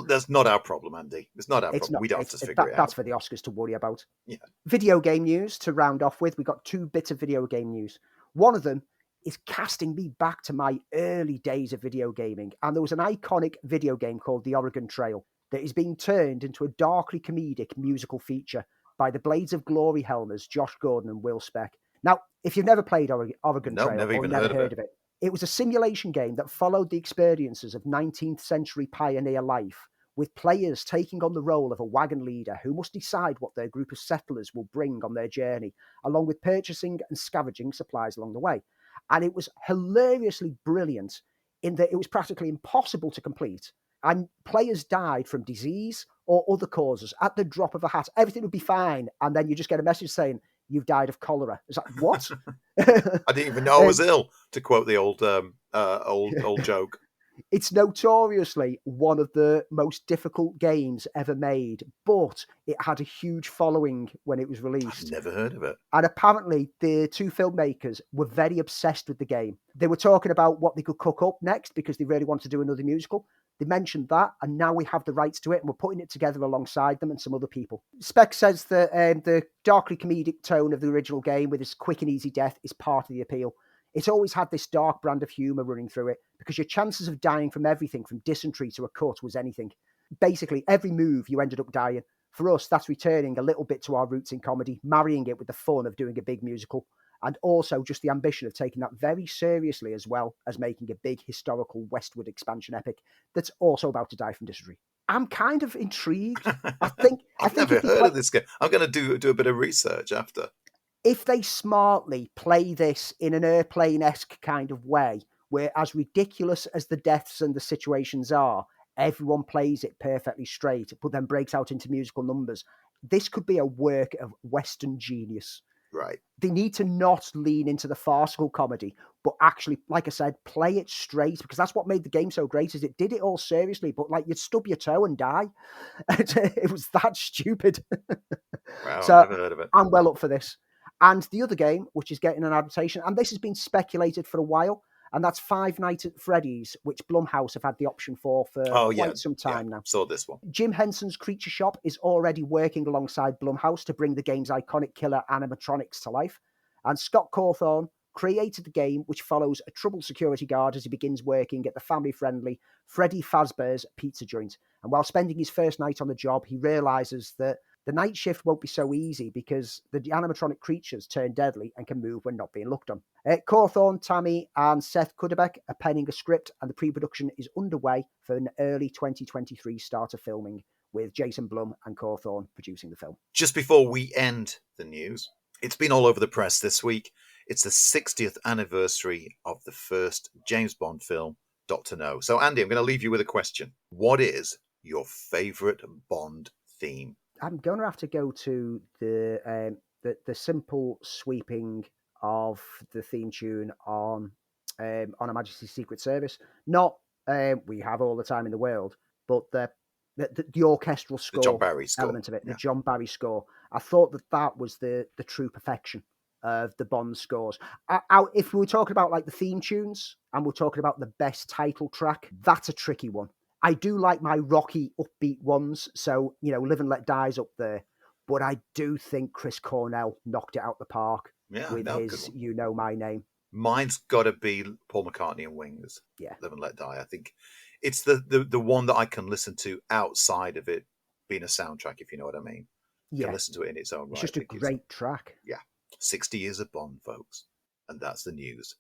Speaker 1: That's not our problem, Andy. It's not our problem. We don't have to figure it out.
Speaker 2: That's for the Oscars to worry about.
Speaker 1: Yeah.
Speaker 2: Video game news to round off with. We've got 2 bits of video game news. One of them is casting me back to my early days of video gaming. And there was an iconic video game called The Oregon Trail that is being turned into a darkly comedic musical feature by the Blades of Glory helmers, Josh Gordon and Will Speck. Now, if you've never played Oregon Trail
Speaker 1: never
Speaker 2: or
Speaker 1: even
Speaker 2: never
Speaker 1: heard of it,
Speaker 2: it was a simulation game that followed the experiences of 19th century pioneer life, with players taking on the role of a wagon leader who must decide what their group of settlers will bring on their journey, along with purchasing and scavenging supplies along the way. And it was hilariously brilliant in that it was practically impossible to complete, and players died from disease or other causes at the drop of a hat. Everything would be fine, and then you just get a message saying, "You've died of cholera." It's like, what?
Speaker 1: I didn't even know I was ill, to quote the old joke.
Speaker 2: It's notoriously one of the most difficult games ever made, but it had a huge following when it was released.
Speaker 1: I've never heard of it.
Speaker 2: And apparently the 2 filmmakers were very obsessed with the game. They were talking about what they could cook up next because they really wanted to do another musical. They mentioned that, and now we have the rights to it, and we're putting it together alongside them and some other people. Spec says that the darkly comedic tone of the original game with its quick and easy death is part of the appeal. It's always had this dark brand of humour running through it because your chances of dying from everything from dysentery to a cut was anything. Basically, every move you ended up dying. For us, that's returning a little bit to our roots in comedy, marrying it with the fun of doing a big musical, and also just the ambition of taking that very seriously as well as making a big historical westward expansion epic that's also about to die from dysentery. I'm kind of intrigued.
Speaker 1: I've never heard of this game. I'm going to do a bit of research after.
Speaker 2: If they smartly play this in an Airplane-esque kind of way, where as ridiculous as the deaths and the situations are, everyone plays it perfectly straight, but then breaks out into musical numbers, this could be a work of Western genius.
Speaker 1: Right.
Speaker 2: They need to not lean into the farcical comedy, but actually, like I said, play it straight, because that's what made the game so great, is it did it all seriously, but like you'd stub your toe and die. It was that stupid.
Speaker 1: Wow,
Speaker 2: so
Speaker 1: I've never heard of it.
Speaker 2: I'm well up for this. And the other game, which is getting an adaptation, and this has been speculated for a while, and that's Five Nights at Freddy's, which Blumhouse have had the option for quite some time now.
Speaker 1: Saw this one.
Speaker 2: Jim Henson's Creature Shop is already working alongside Blumhouse to bring the game's iconic killer animatronics to life. And Scott Cawthon created the game, which follows a troubled security guard as he begins working at the family-friendly Freddy Fazbear's pizza joint. And while spending his first night on the job, he realizes that the night shift won't be so easy because the animatronic creatures turn deadly and can move when not being looked on. Cawthorne, Tammy, and Seth Kudebeck are penning a script, and the pre-production is underway for an early 2023 start of filming, with Jason Blum and Cawthorne producing the film.
Speaker 1: Just before we end the news, it's been all over the press this week. It's the 60th anniversary of the first James Bond film, Dr. No. So, Andy, I'm going to leave you with a question. What is your favourite Bond theme?
Speaker 2: I'm going to have to go to the simple sweeping of the theme tune on Her Majesty's Secret Service. Not We Have All the Time in the World, but the orchestral score,
Speaker 1: the John Barry score
Speaker 2: element of it, the John Barry score. I thought that was the true perfection of the Bond scores. If we were talking about like the theme tunes and we're talking about the best title track, that's a tricky one. I do like my rocky, upbeat ones. So, Live and Let Die's up there. But I do think Chris Cornell knocked it out the park with his You Know My Name.
Speaker 1: Mine's got to be Paul McCartney and Wings.
Speaker 2: Yeah.
Speaker 1: Live and Let Die. I think it's the one that I can listen to outside of it being a soundtrack, if you know what I mean. You can listen to it in its own right.
Speaker 2: It's just a great track.
Speaker 1: Yeah. 60 years of Bond, folks. And that's the news.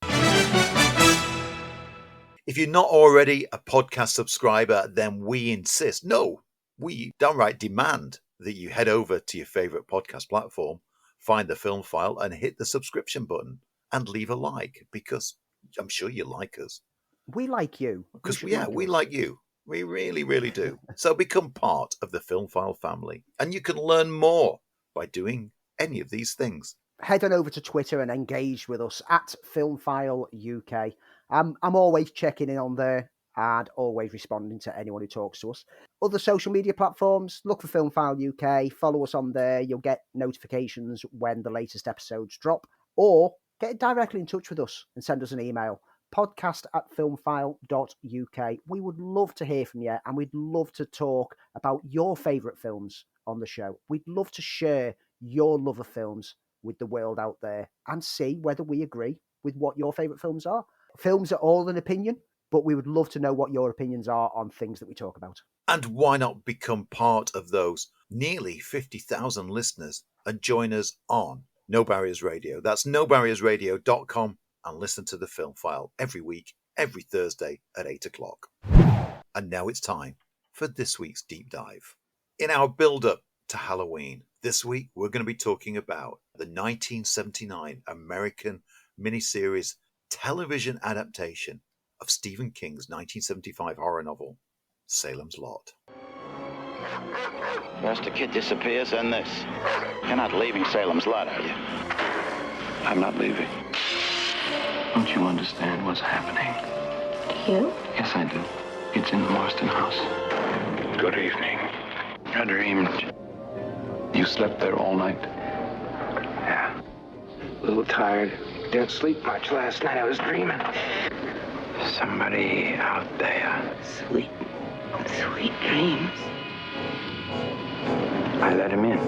Speaker 1: If you're not already a podcast subscriber, then we insist, no, we downright demand that you head over to your favourite podcast platform, find the film file and hit the subscription button and leave a like, because I'm sure you like us.
Speaker 2: We like you.
Speaker 1: Because, we like you. We really, really do. So become part of the Film File family, and you can learn more by doing any of these things.
Speaker 2: Head on over to Twitter and engage with us at Filmfile UK. I'm always checking in on there and always responding to anyone who talks to us. Other social media platforms, look for Filmfile UK, follow us on there. You'll get notifications when the latest episodes drop, or get directly in touch with us and send us an email, podcast@filmfile.uk. We would love to hear from you, and we'd love to talk about your favourite films on the show. We'd love to share your love of films with the world out there and see whether we agree with what your favourite films are. Films are all an opinion, but we would love to know what your opinions are on things that we talk about.
Speaker 1: And why not become part of those nearly 50,000 listeners and join us on No Barriers Radio. That's nobarriersradio.com, and listen to the Film File every week, every Thursday at 8 o'clock. And now it's time for this week's deep dive. In our build-up to Halloween, this week we're going to be talking about the 1979 American miniseries television adaptation of Stephen King's 1975 horror novel, Salem's Lot.
Speaker 3: First a kid disappears, then this. You're not leaving Salem's Lot, are you?
Speaker 4: I'm not leaving. Don't you understand what's happening?
Speaker 5: Do you?
Speaker 4: Yes, I do. It's in the Marston house. Good evening. I dreamed. You slept there all night?
Speaker 6: Yeah. A little tired. Didn't sleep much last night. I was dreaming. Somebody out there.
Speaker 5: Sweet dreams.
Speaker 6: I let him in.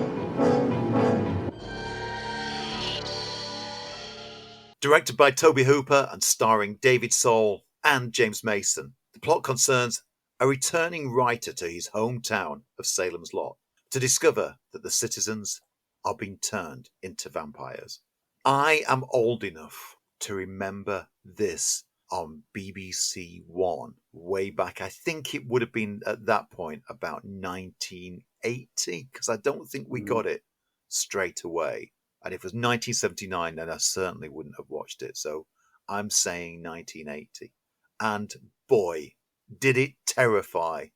Speaker 1: Directed by Toby Hooper and starring David Soul and James Mason, the plot concerns a returning writer to his hometown of Salem's Lot to discover that the citizens are being turned into vampires. I am old enough to remember this on BBC One way back. I think it would have been at that point about 1980, because I don't think we got it straight away. And if it was 1979, then I certainly wouldn't have watched it. So I'm saying 1980. And boy, did it terrify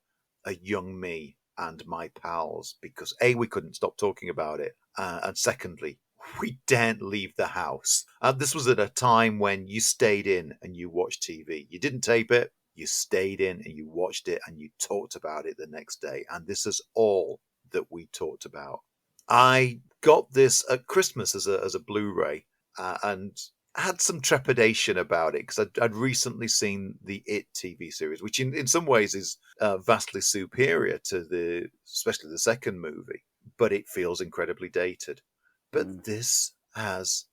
Speaker 1: a young me and my pals, because A, we couldn't stop talking about it. And secondly, we daren't leave the house. This was at a time when you stayed in and you watched TV. You didn't tape it. You stayed in and you watched it and you talked about it the next day. And this is all that we talked about. I got this at Christmas as a Blu-ray and had some trepidation about it because I'd recently seen the It TV series, which in some ways is vastly superior to especially the second movie, but it feels incredibly dated. But this has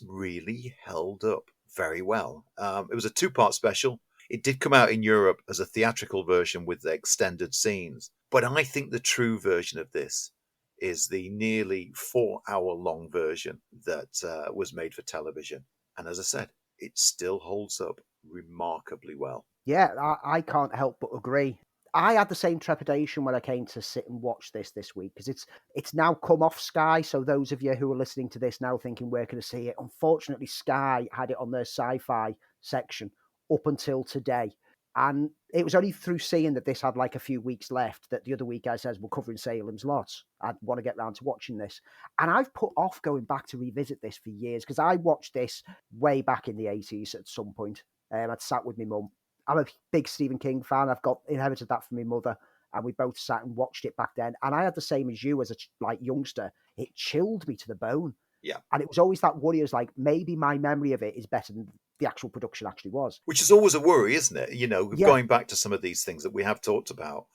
Speaker 1: really held up very well. It was a 2-part special. It did come out in Europe as a theatrical version with the extended scenes, but I think the true version of this is the nearly 4-hour-long version that was made for television. And as I said, it still holds up remarkably well.
Speaker 2: Yeah, I can't help but agree. I had the same trepidation when I came to sit and watch this week, because it's now come off Sky. So those of you who are listening to this now thinking, where can I see it? Unfortunately, Sky had it on their sci-fi section up until today. And it was only through seeing that this had like a few weeks left that the other week I said, we're covering Salem's Lot. I'd want to get round to watching this. And I've put off going back to revisit this for years, because I watched this way back in the 80s at some point. I'd sat with my mum. I'm a big Stephen King fan. I've inherited that from my mother, and we both sat and watched it back then. And I had the same as you as a youngster. It chilled me to the bone.
Speaker 1: Yeah.
Speaker 2: And it was always that worry, is like, maybe my memory of it is better than the actual production actually was.
Speaker 1: Which is always a worry, isn't it? Going back to some of these things that we have talked about,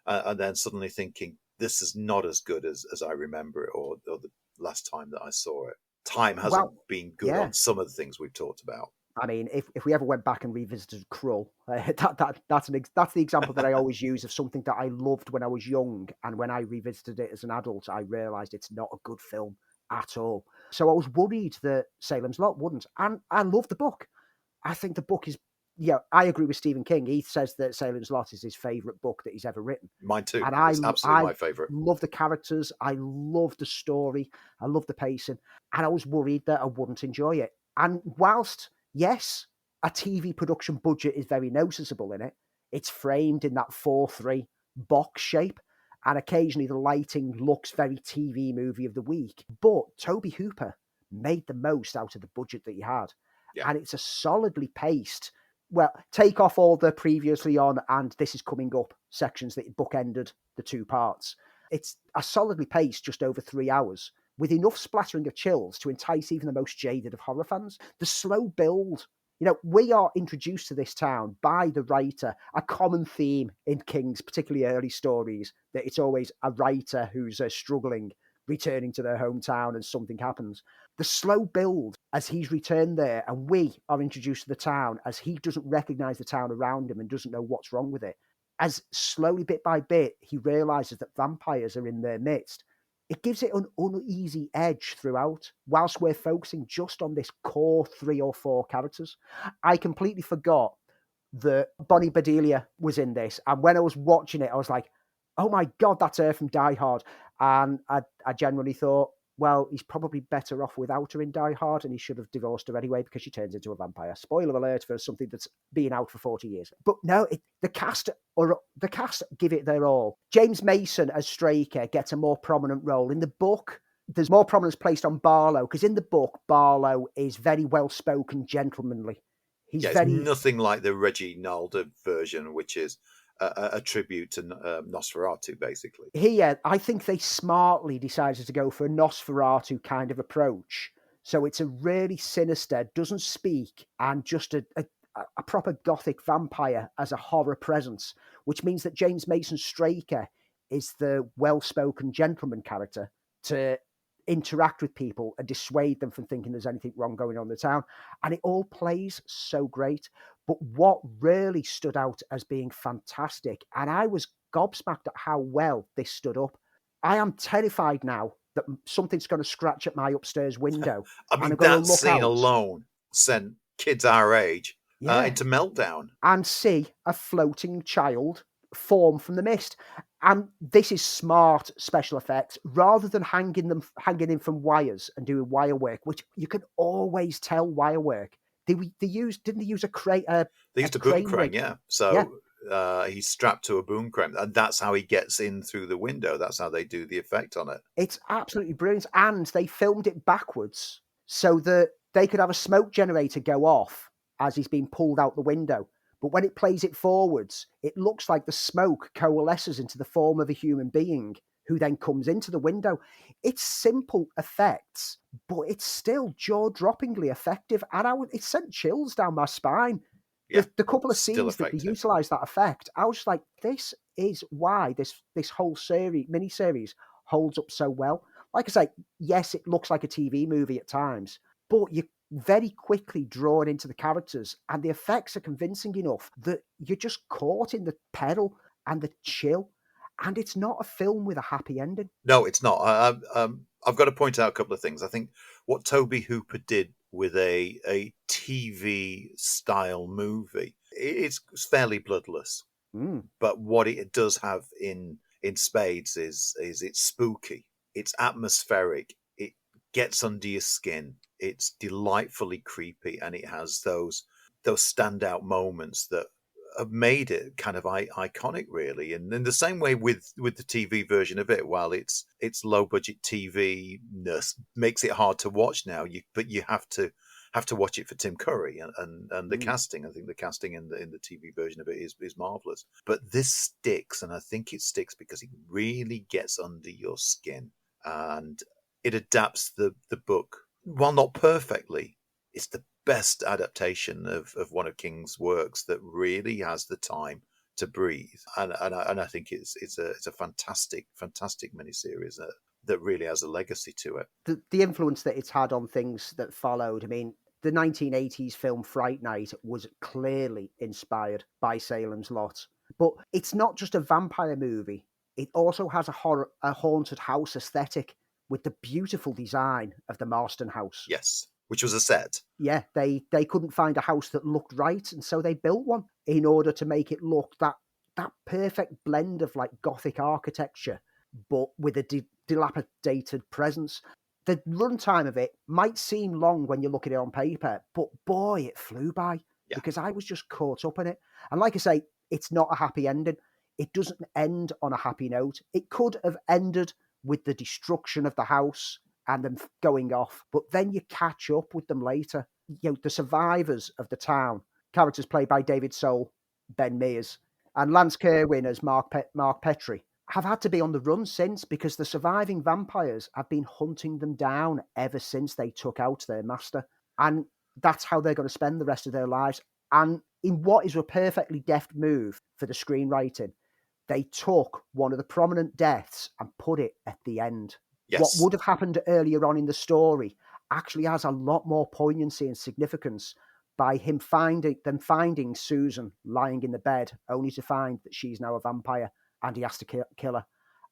Speaker 1: and then suddenly thinking, this is not as good as I remember it, or the last time that I saw it. Time hasn't been good on some of the things we've talked about.
Speaker 2: I mean, if we ever went back and revisited Krull, that's the example that I always use of something that I loved when I was young, and when I revisited it as an adult, I realised it's not a good film at all. So I was worried that Salem's Lot wouldn't, and I love the book. I think the book is, I agree with Stephen King. He says that Salem's Lot is his favourite book that he's ever written.
Speaker 1: Mine too.
Speaker 2: And
Speaker 1: it's absolutely my favourite.
Speaker 2: I love the characters. I love the story. I love the pacing. And I was worried that I wouldn't enjoy it. And whilst, yes, a TV production budget is very noticeable in it, it's framed in that 4:3 box shape. And occasionally the lighting looks very TV movie of the week. But Toby Hooper made the most out of the budget that he had. Yeah. And it's a solidly paced, well, take off all the previously on and this is coming up sections that bookended the two parts. It's a solidly paced just over 3 hours with enough splattering of chills to entice even the most jaded of horror fans. The slow build, we are introduced to this town by the writer, a common theme in King's particularly early stories, that it's always a writer who's struggling, returning to their hometown and something happens. The slow build as he's returned there and we are introduced to the town as he doesn't recognise the town around him and doesn't know what's wrong with it. As slowly, bit by bit, he realises that vampires are in their midst. It gives it an uneasy edge throughout, whilst we're focusing just on this core 3 or 4 characters. I completely forgot that Bonnie Bedelia was in this. And when I was watching it, I was like, oh my God, that's her from Die Hard. And I genuinely thought, well, he's probably better off without her in Die Hard, and he should have divorced her anyway because she turns into a vampire. Spoiler alert for something that's been out for 40 years. But no, the cast give it their all. James Mason as Straker gets a more prominent role. In the book, there's more prominence placed on Barlow, because in the book, Barlow is very well-spoken, gentlemanly.
Speaker 1: It's nothing like the Reggie Nalder version, which is a tribute to Nosferatu, basically.
Speaker 2: Here, I think they smartly decided to go for a Nosferatu kind of approach. So it's a really sinister, doesn't speak, and just a proper gothic vampire as a horror presence, which means that James Mason Straker is the well-spoken gentleman character to interact with people and dissuade them from thinking there's anything wrong going on in the town. And it all plays so great. But what really stood out as being fantastic, and I was gobsmacked at how well this stood up. I am terrified now that something's going to scratch at my upstairs window.
Speaker 1: I mean, that scene alone sent kids our age into meltdown.
Speaker 2: And see a floating child form from the mist. And this is smart special effects, rather than hanging in from wires and doing wire work, which you can always tell wire work. Didn't they use a crane?
Speaker 1: They used a boom crane, yeah. So he's strapped to a boom crane, and that's how he gets in through the window. That's how they do the effect on it.
Speaker 2: It's absolutely brilliant. And they filmed it backwards so that they could have a smoke generator go off as he's being pulled out the window. But when it plays it forwards, it looks like the smoke coalesces into the form of a human being who then comes into the window. It's simple effects, but it's still jaw-droppingly effective. And it sent chills down my spine. Yeah, the couple of scenes that they utilised that effect, I was just like, this is why this whole miniseries holds up so well. Like I say, yes, it looks like a TV movie at times, but you're very quickly drawn into the characters, and the effects are convincing enough that you're just caught in the peril and the chill. And it's not a film with a happy ending.
Speaker 1: No, it's not. I've got to point out a couple of things. I think what Toby Hooper did with a TV style movie, it's fairly bloodless. But what it does have in spades is it's spooky, it's atmospheric, it gets under your skin, it's delightfully creepy, and it has those standout moments that have made it kind of iconic, really. And in the same way with the TV version of it, while its low budget TV-ness makes it hard to watch now, but you have to watch it for Tim Curry and the casting. I think the casting in the TV version of it is marvelous. But this sticks, and I think it sticks because it really gets under your skin, and it adapts the book, while not perfectly. It's the best adaptation of one of King's works that really has the time to breathe, and I think it's a fantastic miniseries that really has a legacy to it.
Speaker 2: The influence that it's had on things that followed. I mean, The 1980s film Fright Night was clearly inspired by Salem's Lot. But it's not just a vampire movie. It also has a haunted house aesthetic with the beautiful design of the Marston house.
Speaker 1: Yes, which was a set.
Speaker 2: Yeah, they couldn't find a house that looked right, and so they built one in order to make it look that perfect blend of like Gothic architecture, but with a dilapidated presence. The runtime of it might seem long when you look at it on paper, but boy, it flew by because I was just caught up in it. And like I say, it's not a happy ending. It doesn't end on a happy note. It could have ended with the destruction of the house and them going off, but then you catch up with them later. You know, the survivors of the town, characters played by David Soul, Ben Mears, and Lance Kerwin as Mark Petrie, have had to be on the run since because the surviving vampires have been hunting them down ever since they took out their master. And that's how they're going to spend the rest of their lives. And in what is a perfectly deft move for the screenwriting, they took one of the prominent deaths and put it at the end.
Speaker 1: Yes.
Speaker 2: What would have happened earlier on in the story actually has a lot more poignancy and significance by them finding Susan lying in the bed, only to find that she's now a vampire and he has to kill her.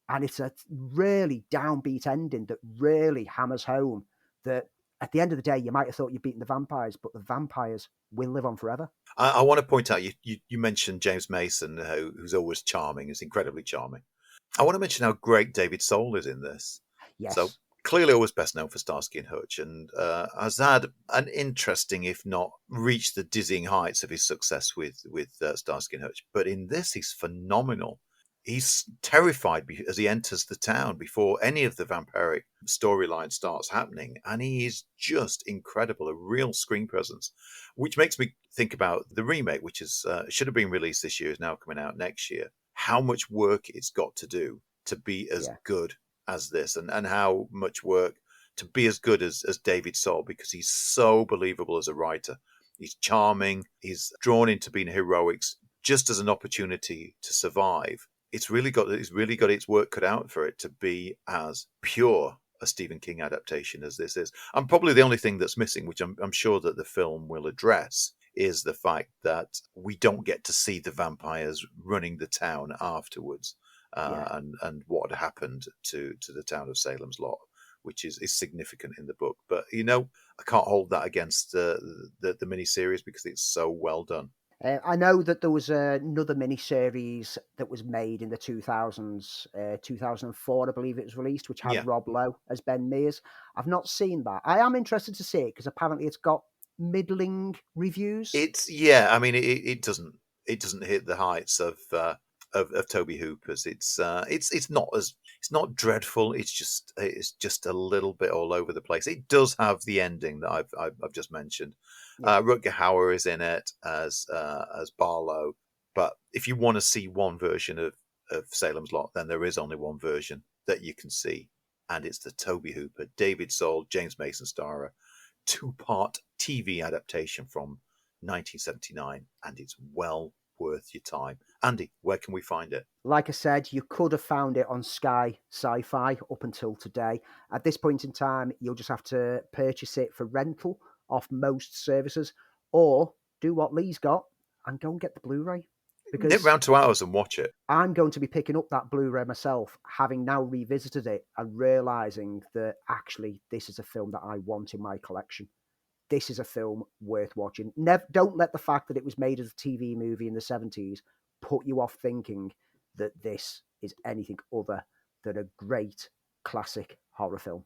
Speaker 2: And it's a really downbeat ending that really hammers home that at the end of the day, you might have thought you'd beaten the vampires, but the vampires will live on forever.
Speaker 1: I want to point out, you mentioned James Mason, who's always charming, is incredibly charming. I want to mention how great David Soul is in this.
Speaker 2: Yes.
Speaker 1: So clearly always best known for Starsky and Hutch, and has had an interesting, if not reached the dizzying heights of his success with Starsky and Hutch. But in this, he's phenomenal. He's terrified as he enters the town before any of the vampiric storyline starts happening. And he is just incredible, a real screen presence, which makes me think about the remake, which is should have been released this year, is now coming out next year. How much work it's got to do to be as good as this, and how much work to be as good as David Soul, because he's so believable as a writer. He's charming. He's drawn into being heroics just as an opportunity to survive. It's really got its work cut out for it to be as pure a Stephen King adaptation as this is. And probably the only thing that's missing, which I'm sure that the film will address, is the fact that we don't get to see the vampires running the town afterwards, and what had happened to the town of Salem's Lot, which is significant in the book. But I can't hold that against the miniseries because it's so well done.
Speaker 2: I know that there was another miniseries that was made in the 2000s, 2004, I believe it was released, which had Rob Lowe as Ben Mears. I've not seen that. I am interested to see it because apparently it's got middling reviews.
Speaker 1: It doesn't hit the heights of Toby Hooper's. It's not dreadful. It's just a little bit all over the place. It does have the ending that I've just mentioned. Rutger Hauer is in it as Barlow, but if you want to see one version of Salem's Lot, then there is only one version that you can see, and it's the Toby Hooper, David Soul, James Mason starrer 2-part TV adaptation from 1979, and it's well worth your time. Andy, where can we find it?
Speaker 2: Like I said, you could have found it on Sky Sci-Fi up until today. At this point in time, you'll just have to purchase it for rental off most services, or do what Lee's got and go and get the Blu-ray.
Speaker 1: Because nip round to ours and watch it.
Speaker 2: I'm going to be picking up that Blu-ray myself, having now revisited it and realising that actually this is a film that I want in my collection. This is a film worth watching. Don't let the fact that it was made as a TV movie in the 70s put you off thinking that this is anything other than a great classic horror film.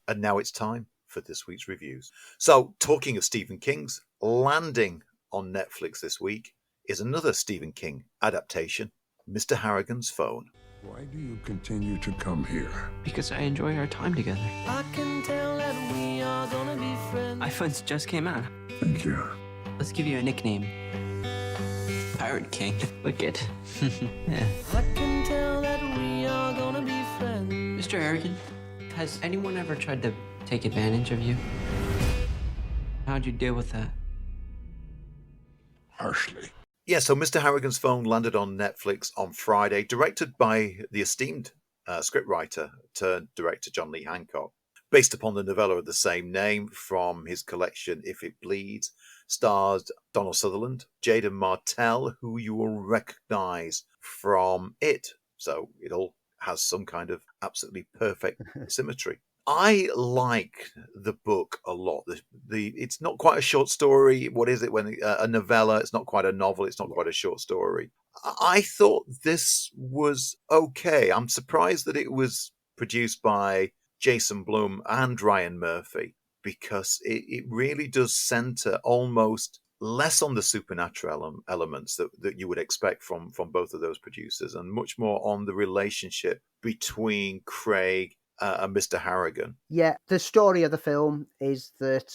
Speaker 1: And now it's time for this week's reviews. So, talking of Stephen King's, landing on Netflix this week is another Stephen King adaptation, Mr. Harrigan's Phone.
Speaker 7: Why do you continue to come here?
Speaker 8: Because I enjoy our time together.
Speaker 9: I can tell that we are gonna be friends.
Speaker 8: iPhones just came out.
Speaker 7: Thank you.
Speaker 8: Let's give you a nickname. Pirate King. Wicked. Yeah.
Speaker 9: I can tell that we are gonna be friends.
Speaker 8: Mr. Harrigan, has anyone ever tried to take advantage of you? How'd you deal with that?
Speaker 7: Harshly.
Speaker 1: Yeah, so Mr. Harrigan's Phone landed on Netflix on Friday, directed by the esteemed scriptwriter turned director John Lee Hancock. based upon the novella of the same name from his collection If It Bleeds. Stars Donald Sutherland, Jaden Martell, who you will recognise from It. So it all has some kind of absolutely perfect symmetry. I like the book a lot. It's not quite a short story. What is it when a novella? It's not quite a novel. It's not quite a short story. I thought this was okay. I'm surprised that it was produced by Jason Blum and Ryan Murphy, because it really does center almost less on the supernatural elements that you would expect from both of those producers, and much more on the relationship between Craig and Mr. Harrigan.
Speaker 2: Yeah, the story of the film is that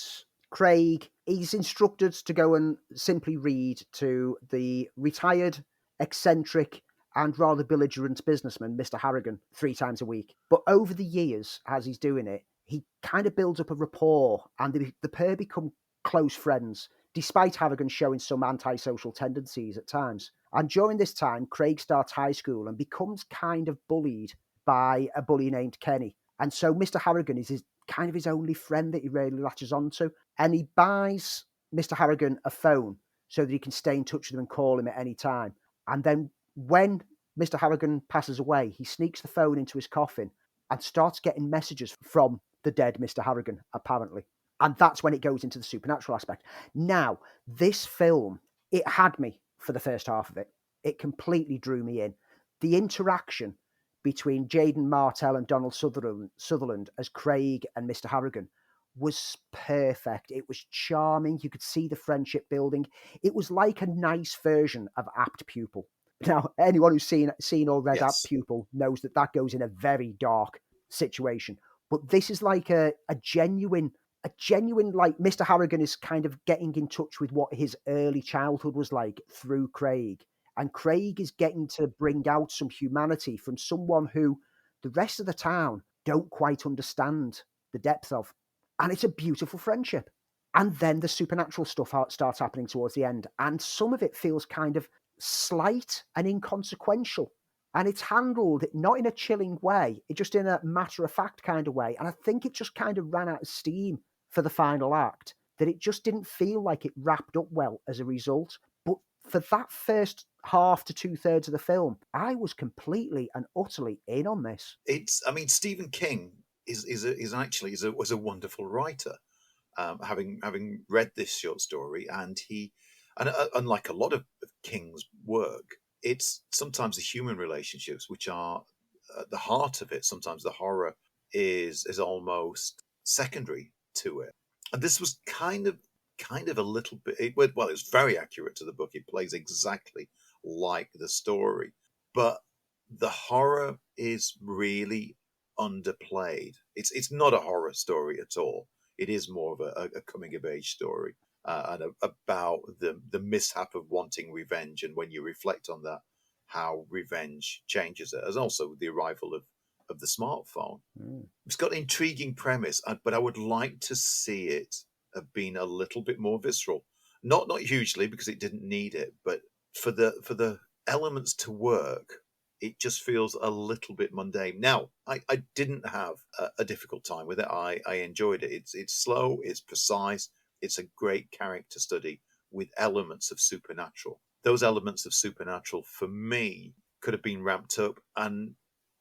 Speaker 2: Craig, he's instructed to go and simply read to the retired, eccentric, and rather belligerent businessman, Mr. Harrigan, 3 times a week. But over the years, as he's doing it, he kind of builds up a rapport, and the pair become close friends, despite Harrigan showing some antisocial tendencies at times. And during this time, Craig starts high school and becomes kind of bullied by a bully named Kenny. And so Mr. Harrigan is kind of his only friend that he really latches onto. And he buys Mr. Harrigan a phone so that he can stay in touch with him and call him at any time. And then when Mr. Harrigan passes away, he sneaks the phone into his coffin and starts getting messages from the dead Mr. Harrigan, apparently. And that's when it goes into the supernatural aspect. Now, this film, it had me for the first half of it. It completely drew me in. The interaction between Jaden Martell and Donald Sutherland as Craig and Mr. Harrigan was perfect. It was charming. You could see the friendship building. It was like a nice version of Apt Pupil. Now, anyone who's seen or read Apt Pupil knows that goes in a very dark situation. But this is like a genuine, like Mr. Harrigan is kind of getting in touch with what his early childhood was like through Craig. And Craig is getting to bring out some humanity from someone who the rest of the town don't quite understand the depth of. And it's a beautiful friendship. And then the supernatural stuff starts happening towards the end. And some of it feels kind of slight and inconsequential. And it's handled not in a chilling way, it just in a matter-of-fact kind of way. And I think it just kind of ran out of steam for the final act, that it just didn't feel like it wrapped up well as a result. But for that first half to 2/3 of the film, I was completely and utterly in on this.
Speaker 1: Stephen King was a wonderful writer. Having read this short story, and unlike a lot of King's work, it's sometimes the human relationships which are at the heart of it. Sometimes the horror is almost secondary to it, and this was kind of a little bit. It was very accurate to the book. It plays exactly like the story, but the horror is really underplayed. It's not a horror story at all. It is more of a coming of age story, and about the mishap of wanting revenge, and when you reflect on that, how revenge changes it, as also the arrival of the smartphone. It's got an intriguing premise, but I would like to see it have been a little bit more visceral. Not hugely, because it didn't need it, but for the elements to work, it just feels a little bit mundane. Now, I didn't have a difficult time with it. I enjoyed it. It's slow, it's precise, it's a great character study with elements of supernatural. Those elements of supernatural, for me, could have been ramped up, and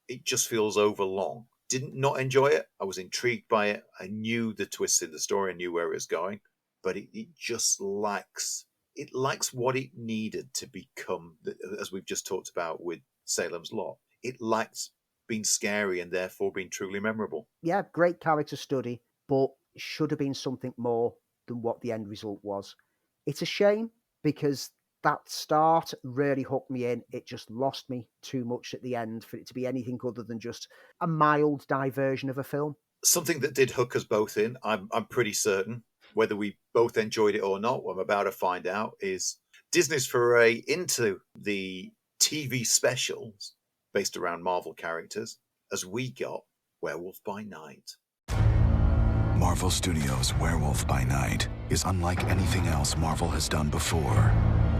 Speaker 1: it just feels overlong. Didn't not enjoy it. I was intrigued by it. I knew the twists in the story. I knew where it was going, but it just lacks. It lacks what it needed to become, as we've just talked about with Salem's Lot. It lacks being scary and therefore being truly memorable.
Speaker 2: Yeah, great character study, but should have been something more than what the end result was. It's a shame, because that start really hooked me in. It just lost me too much at the end for it to be anything other than just a mild diversion of a film.
Speaker 1: Something that did hook us both in, I'm pretty certain, whether we both enjoyed it or not, what I'm about to find out, is Disney's foray into the TV specials based around Marvel characters, as we got Werewolf by Night.
Speaker 10: Marvel Studios' Werewolf by Night is unlike anything else Marvel has done before.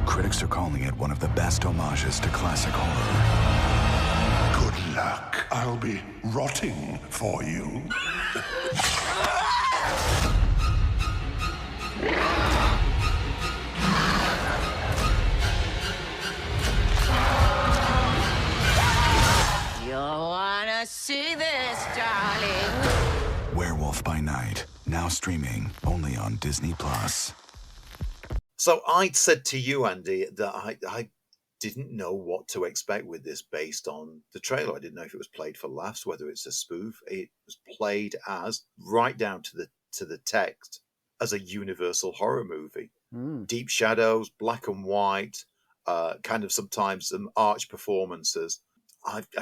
Speaker 10: Critics are calling it one of the best homages to classic horror.
Speaker 7: Good luck. I'll be rotting for you.
Speaker 11: See this, darling.
Speaker 10: Werewolf by Night, now streaming only on Disney+.
Speaker 1: So I'd said to you, Andy, that I didn't know what to expect with this based on the trailer. I didn't know if it was played for laughs, whether it's a spoof. It was played as, right down to the text, as a universal horror movie. Deep shadows, black and white, kind of sometimes some arch performances.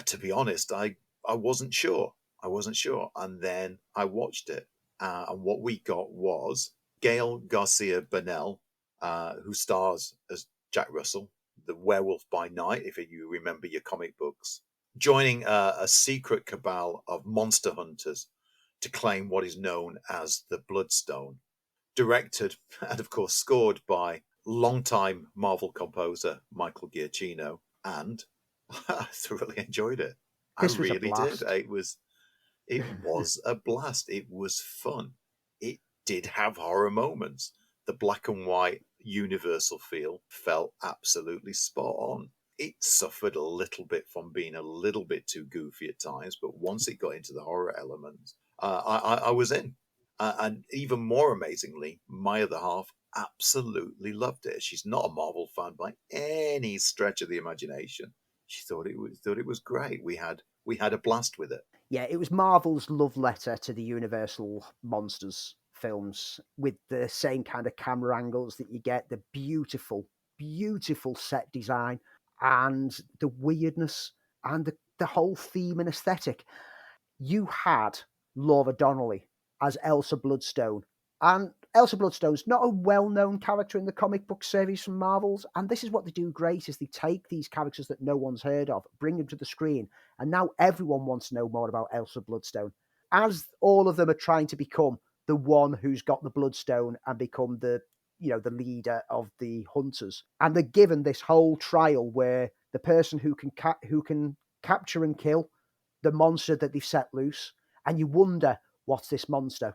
Speaker 1: To be honest, I wasn't sure. And then I watched it. And what we got was Gael Garcia Bernal, who stars as Jack Russell, the Werewolf by Night, if you remember your comic books, joining a secret cabal of monster hunters to claim what is known as the Bloodstone. Directed and, of course, scored by longtime Marvel composer Michael Giacchino. And I thoroughly enjoyed it. I really did. It was a blast. It was fun. It did have horror moments. The black and white universal feel felt absolutely spot on. It suffered a little bit from being a little bit too goofy at times, but once it got into the horror elements, I was in. And even more amazingly, my other half absolutely loved it. She's not a Marvel fan by any stretch of the imagination. She thought it was great. We had a blast with it.
Speaker 2: Yeah, it was Marvel's love letter to the Universal Monsters films, with the same kind of camera angles that you get, the beautiful, beautiful set design, and the weirdness, and the whole theme and aesthetic. You had Laura Donnelly as Elsa Bloodstone, and Elsa Bloodstone's not a well-known character in the comic book series from Marvel's, and this is what they do great, is they take these characters that no one's heard of, bring them to the screen, and now everyone wants to know more about Elsa Bloodstone. As all of them are trying to become the one who's got the Bloodstone and become the leader of the hunters. And they're given this whole trial where the person who can capture and kill the monster that they've set loose, and you wonder, what's this monster?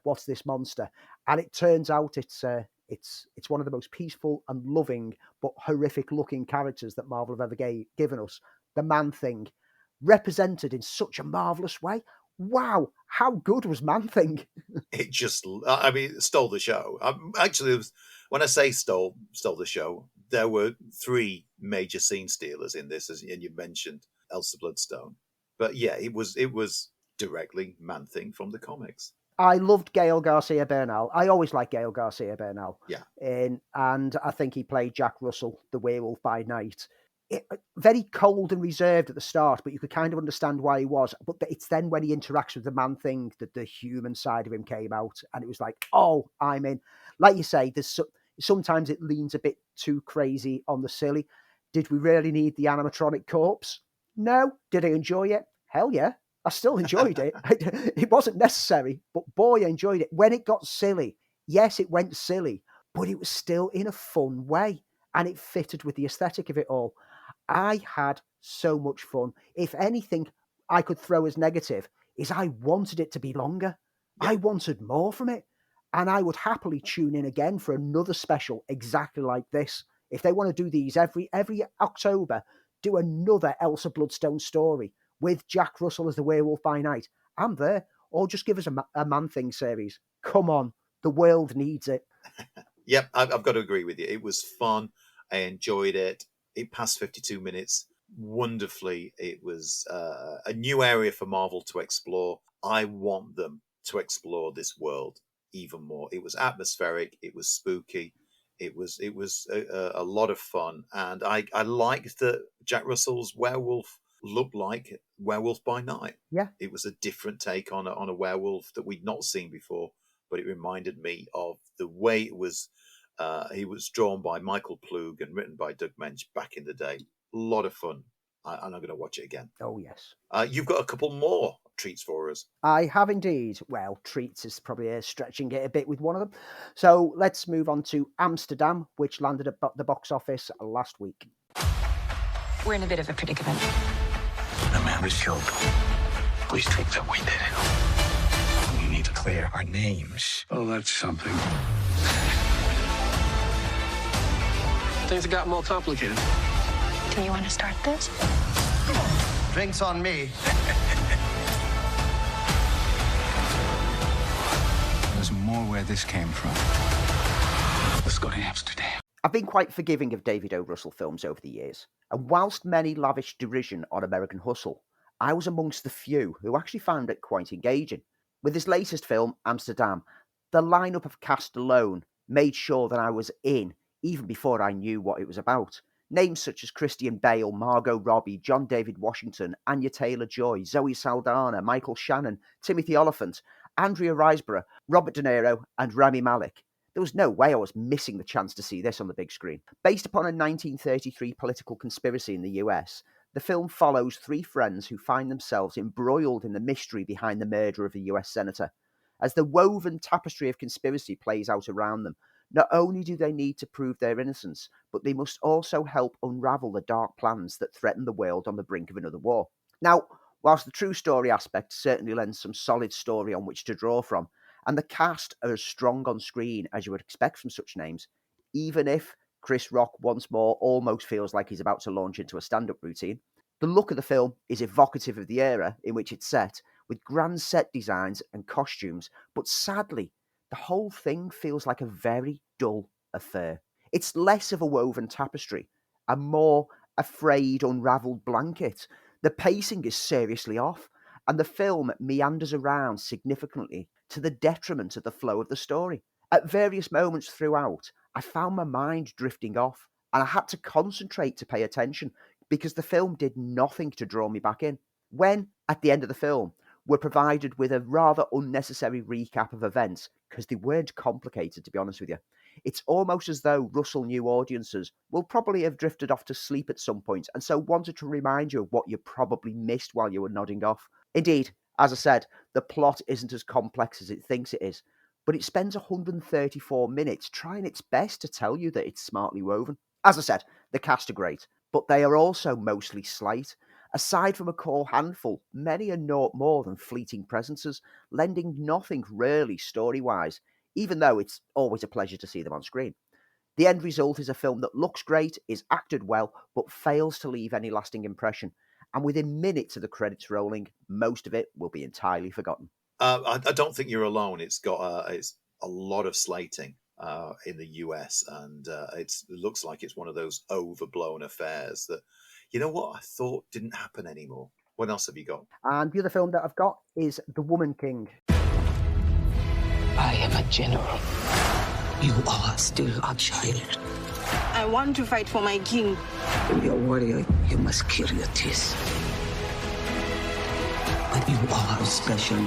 Speaker 2: And it turns out it's one of the most peaceful and loving but horrific looking characters that Marvel have ever given us. The Man-Thing, represented in such a marvelous way. Wow, how good was Man-Thing?
Speaker 1: It stole the show. Actually, when I say stole the show, there were 3 major scene stealers in this, and you mentioned Elsa Bloodstone. But yeah, it was directly Man-Thing from the comics.
Speaker 2: I loved Gael Garcia Bernal. I always liked Gael Garcia Bernal.
Speaker 1: Yeah.
Speaker 2: And I think he played Jack Russell, the Werewolf by Night. Very cold and reserved at the start, but you could kind of understand why he was. But it's then when he interacts with the Man-Thing that the human side of him came out, and it was like, oh, I'm in. Like you say, sometimes it leans a bit too crazy on the silly. Did we really need the animatronic corpse? No. Did I enjoy it? Hell yeah. I still enjoyed it. It wasn't necessary, but boy, I enjoyed it. When it got silly, yes, it went silly, but it was still in a fun way, and it fitted with the aesthetic of it all. I had so much fun. If anything I could throw as negative is I wanted it to be longer. Yeah. I wanted more from it, and I would happily tune in again for another special exactly like this. If they want to do these every October, do another Elsa Bloodstone story with Jack Russell as the Werewolf by Night, I'm there. Or just give us a Man-Thing series. Come on, the world needs it.
Speaker 1: Yep, I've got to agree with you. It was fun. I enjoyed it. It passed 52 minutes wonderfully. It was a new area for Marvel to explore. I want them to explore this world even more. It was atmospheric. It was spooky. It was a lot of fun. And I liked that Jack Russell's werewolf looked like Werewolf by Night.
Speaker 2: Yeah.
Speaker 1: It was a different take on a werewolf that we'd not seen before, but it reminded me of the way it was. He was drawn by Michael Plug and written by Doug Mensch back in the day. A lot of fun. And I'm going to watch it again.
Speaker 2: Oh, yes.
Speaker 1: You've got a couple more treats for us.
Speaker 2: I have indeed. Well, treats is probably stretching it a bit with one of them. So let's move on to Amsterdam, which landed at the box office last week.
Speaker 12: We're in a bit of a predicament.
Speaker 4: The man was killed. Please take that we did it. You need
Speaker 13: clear our names.
Speaker 7: Oh, that's something.
Speaker 14: Things have got more complicated.
Speaker 12: Do you want to start this?
Speaker 13: Drinks on me. There's more where this came from. Let's go to Amsterdam.
Speaker 2: I've been quite forgiving of David O. Russell films over the years, and whilst many lavished derision on American Hustle, I was amongst the few who actually found it quite engaging. With his latest film, Amsterdam, the lineup of cast alone made sure that I was in even before I knew what it was about. Names such as Christian Bale, Margot Robbie, John David Washington, Anya Taylor-Joy, Zoe Saldana, Michael Shannon, Timothy Olyphant, Andrea Riseborough, Robert De Niro, and Rami Malek. There was no way I was missing the chance to see this on the big screen. Based upon a 1933 political conspiracy in the US, the film follows three friends who find themselves embroiled in the mystery behind the murder of a US senator. As the woven tapestry of conspiracy plays out around them, not only do they need to prove their innocence, but they must also help unravel the dark plans that threaten the world on the brink of another war. Now, whilst the true story aspect certainly lends some solid story on which to draw from, and the cast are as strong on screen as you would expect from such names, even if Chris Rock once more almost feels like he's about to launch into a stand-up routine, the look of the film is evocative of the era in which it's set, with grand set designs and costumes, but sadly, the whole thing feels like a very dull affair. It's less of a woven tapestry, a more a frayed, unravelled blanket. The pacing is seriously off, and the film meanders around significantly to the detriment of the flow of the story. At various moments throughout, I found my mind drifting off, and I had to concentrate to pay attention because the film did nothing to draw me back in. When, at the end of the film, we're provided with a rather unnecessary recap of events, because they weren't complicated, to be honest with you, it's almost as though Russell knew audiences will probably have drifted off to sleep at some point, and so wanted to remind you of what you probably missed while you were nodding off. Indeed, as I said, the plot isn't as complex as it thinks it is, but it spends 134 minutes trying its best to tell you that it's smartly woven. As I said, the cast are great, but they are also mostly slight. Aside from a core handful, many are naught more than fleeting presences, lending nothing really story-wise, even though it's always a pleasure to see them on screen. The end result is a film that looks great, is acted well, but fails to leave any lasting impression. And within minutes of the credits rolling, most of it will be entirely forgotten.
Speaker 1: I don't think you're alone. It's got it's a lot of slating in the US, and it looks like it's one of those overblown affairs that, you know what, I thought didn't happen anymore. What else have you got?
Speaker 2: And the other film that I've got is The Woman King.
Speaker 15: I am a general. You are still a child.
Speaker 5: I want to fight for my king.
Speaker 15: To be a warrior, you must kill your teeth. But you are special.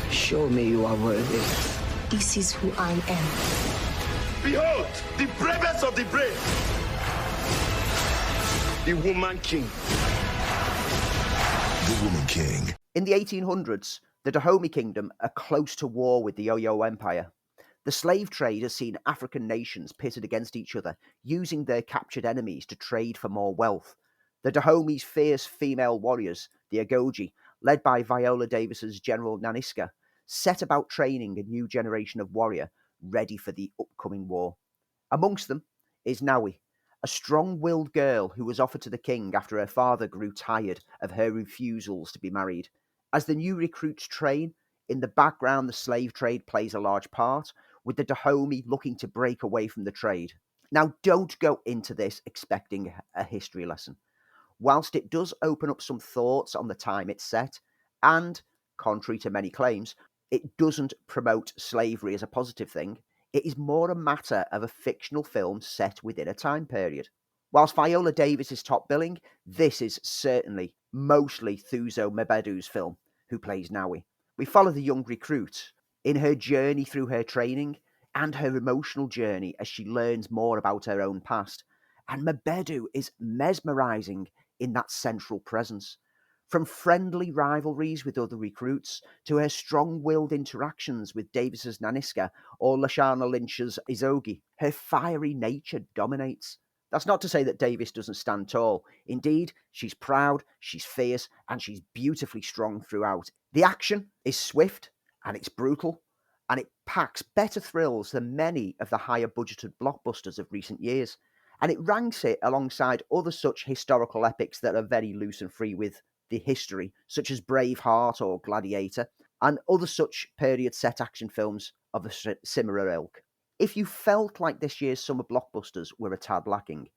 Speaker 15: Show me you are worthy.
Speaker 5: This is who I am.
Speaker 14: Behold, the bravest of the brave. The Woman King.
Speaker 10: The Woman King.
Speaker 2: In the 1800s, the Dahomey Kingdom are close to war with the Oyo Empire. The slave trade has seen African nations pitted against each other, using their captured enemies to trade for more wealth. The Dahomey's fierce female warriors, the Agoji, led by Viola Davis's General Naniska, set about training a new generation of warrior ready for the upcoming war. Amongst them is Nawi, a strong-willed girl who was offered to the king after her father grew tired of her refusals to be married. As the new recruits train, in the background the slave trade plays a large part, with the Dahomey looking to break away from the trade. Now, don't go into this expecting a history lesson. Whilst it does open up some thoughts on the time it's set, and, contrary to many claims, it doesn't promote slavery as a positive thing, it is more a matter of a fictional film set within a time period. Whilst Viola Davis is top billing, this is certainly mostly Thuso Mbedu's film, who plays Nawi. We follow the young recruit in her journey through her training and her emotional journey as she learns more about her own past. And Mbedu is mesmerising in that central presence. From friendly rivalries with other recruits to her strong-willed interactions with Davis's Naniska or Lashana Lynch's Izogi, her fiery nature dominates. That's not to say that Davis doesn't stand tall. Indeed, she's proud, she's fierce, and she's beautifully strong throughout. The action is swift and it's brutal, and it packs better thrills than many of the higher budgeted blockbusters of recent years, and it ranks it alongside other such historical epics that are very loose and free with the history, such as Braveheart or Gladiator, and other such period set action films of a similar ilk. If you felt like this year's summer blockbusters were a tad lacking,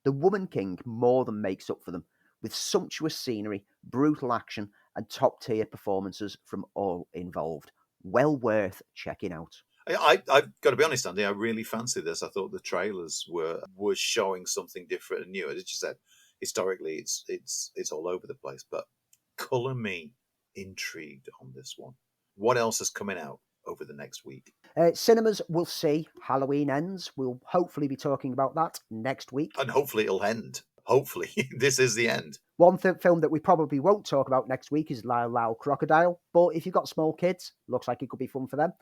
Speaker 2: The Woman King more than makes up for them, with sumptuous scenery, brutal action, and top-tier performances from all involved. Well worth checking out.
Speaker 1: I've got to be honest, Andy, I really fancy this. I thought the trailers were showing something different and new. As you said, historically, it's all over the place, but colour me intrigued on this one. What else is coming out over the next week?
Speaker 2: Cinemas will see Halloween Ends. We'll hopefully be talking about that next week.
Speaker 1: And hopefully it'll end. Hopefully this is the end.
Speaker 2: One film that we probably won't talk about next week is Lyle Lyle Crocodile, but if you've got small kids, looks like it could be fun for them.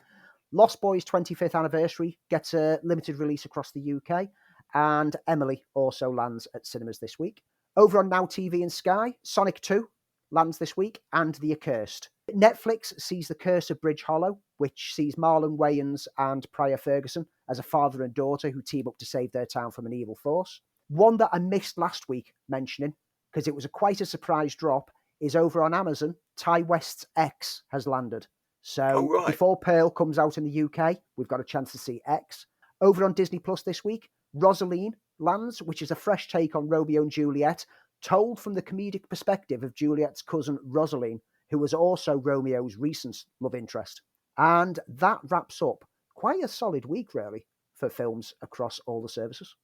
Speaker 2: Lost Boys 25th anniversary gets a limited release across the UK, and Emily also lands at cinemas this week. Over on Now TV and Sky, Sonic 2 lands this week, and The Accursed. Netflix sees The Curse of Bridge Hollow, which sees Marlon Wayans and Pryor Ferguson as a father and daughter who team up to save their town from an evil force. One that I missed last week mentioning, because it was quite a surprise drop, is over on Amazon. Ty West's X has landed. So before Pearl comes out in the UK, we've got a chance to see X. Over on Disney Plus this week, Rosaline lands, which is a fresh take on Romeo and Juliet, told from the comedic perspective of Juliet's cousin Rosaline, who was also Romeo's recent love interest. And that wraps up quite a solid week, really, for films across all the services.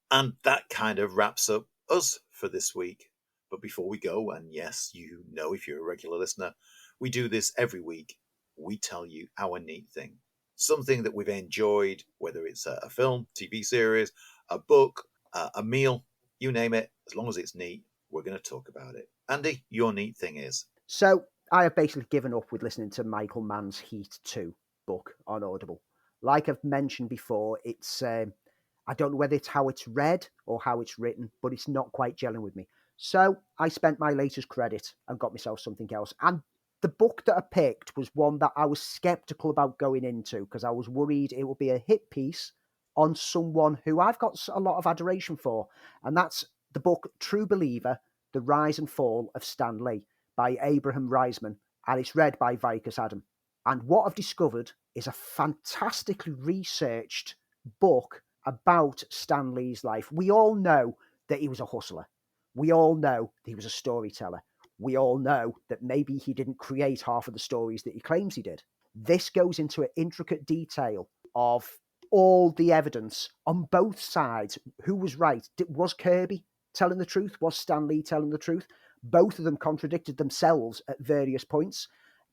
Speaker 1: And that kind of wraps up us for this week. But before we go, and yes, you know, if you're a regular listener, we do this every week. We tell you our neat thing. Something that we've enjoyed, whether it's a film, TV series, a book, a meal, you name it. As long as it's neat, we're going to talk about it. Andy, your neat thing is?
Speaker 2: So I have basically given up with listening to Michael Mann's Heat 2 book on Audible. Like I've mentioned before, it's I don't know whether it's how it's read or how it's written, but it's not quite gelling with me. So I spent my latest credit and got myself something else. And the book that I picked was one that I was skeptical about going into because I was worried it would be a hit piece on someone who I've got a lot of adoration for. And that's the book True Believer, The Rise and Fall of Stan Lee by Abraham Reisman. And it's read by Vikas Adam. And what I've discovered is a fantastically researched book about Stan Lee's life. We all know that he was a hustler. We all know that he was a storyteller. We all know that maybe he didn't create half of the stories that he claims he did. This goes into an intricate detail of all the evidence on both sides. Who was right? Was Kirby telling the truth? Was Stan Lee telling the truth? Both of them contradicted themselves at various points.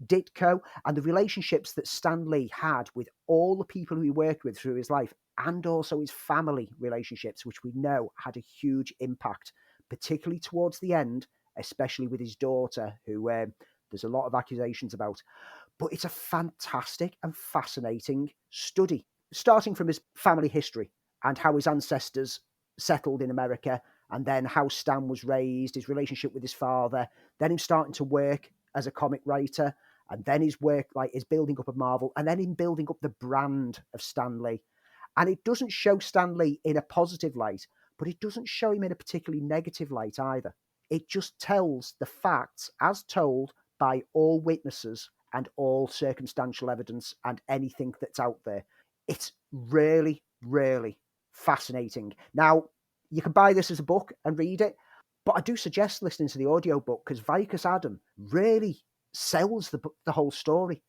Speaker 2: Ditko, and the relationships that Stan Lee had with all the people who he worked with through his life, and also his family relationships, which we know had a huge impact, particularly towards the end, especially with his daughter, who there's a lot of accusations about. But it's a fantastic and fascinating study, starting from his family history and how his ancestors settled in America, and then how Stan was raised, his relationship with his father, then him starting to work as a comic writer, and then his work, like his building up of Marvel, and then him building up the brand of Stan Lee. And it doesn't show Stan Lee in a positive light, but it doesn't show him in a particularly negative light either. It just tells the facts as told by all witnesses and all circumstantial evidence and anything that's out there. It's really, really fascinating. Now, you can buy this as a book and read it, but I do suggest listening to the audiobook because Vikas Adam really sells the whole story.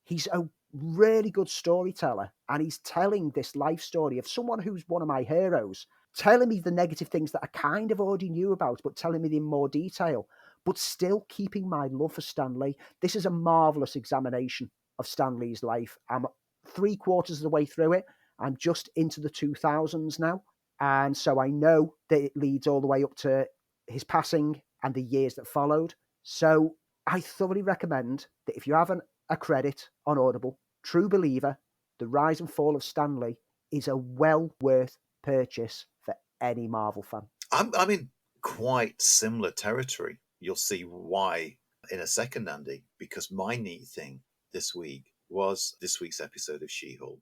Speaker 2: He's a really good storyteller, and he's telling this life story of someone who's one of my heroes, telling me the negative things that I kind of already knew about, but telling me in more detail, but still keeping my love for Stan Lee. This is a marvellous examination of Stan Lee's life. I'm 3/4 of the way through it. I'm just into the 2000s now, and so I know that it leads all the way up to his passing and the years that followed. So I thoroughly recommend that if you have a credit on Audible, True Believer, The Rise and Fall of Stan Lee is a well worth purchase for any Marvel fan.
Speaker 1: I'm in quite similar territory. You'll see why in a second, Andy, because my neat thing this week was this week's episode of She-Hulk.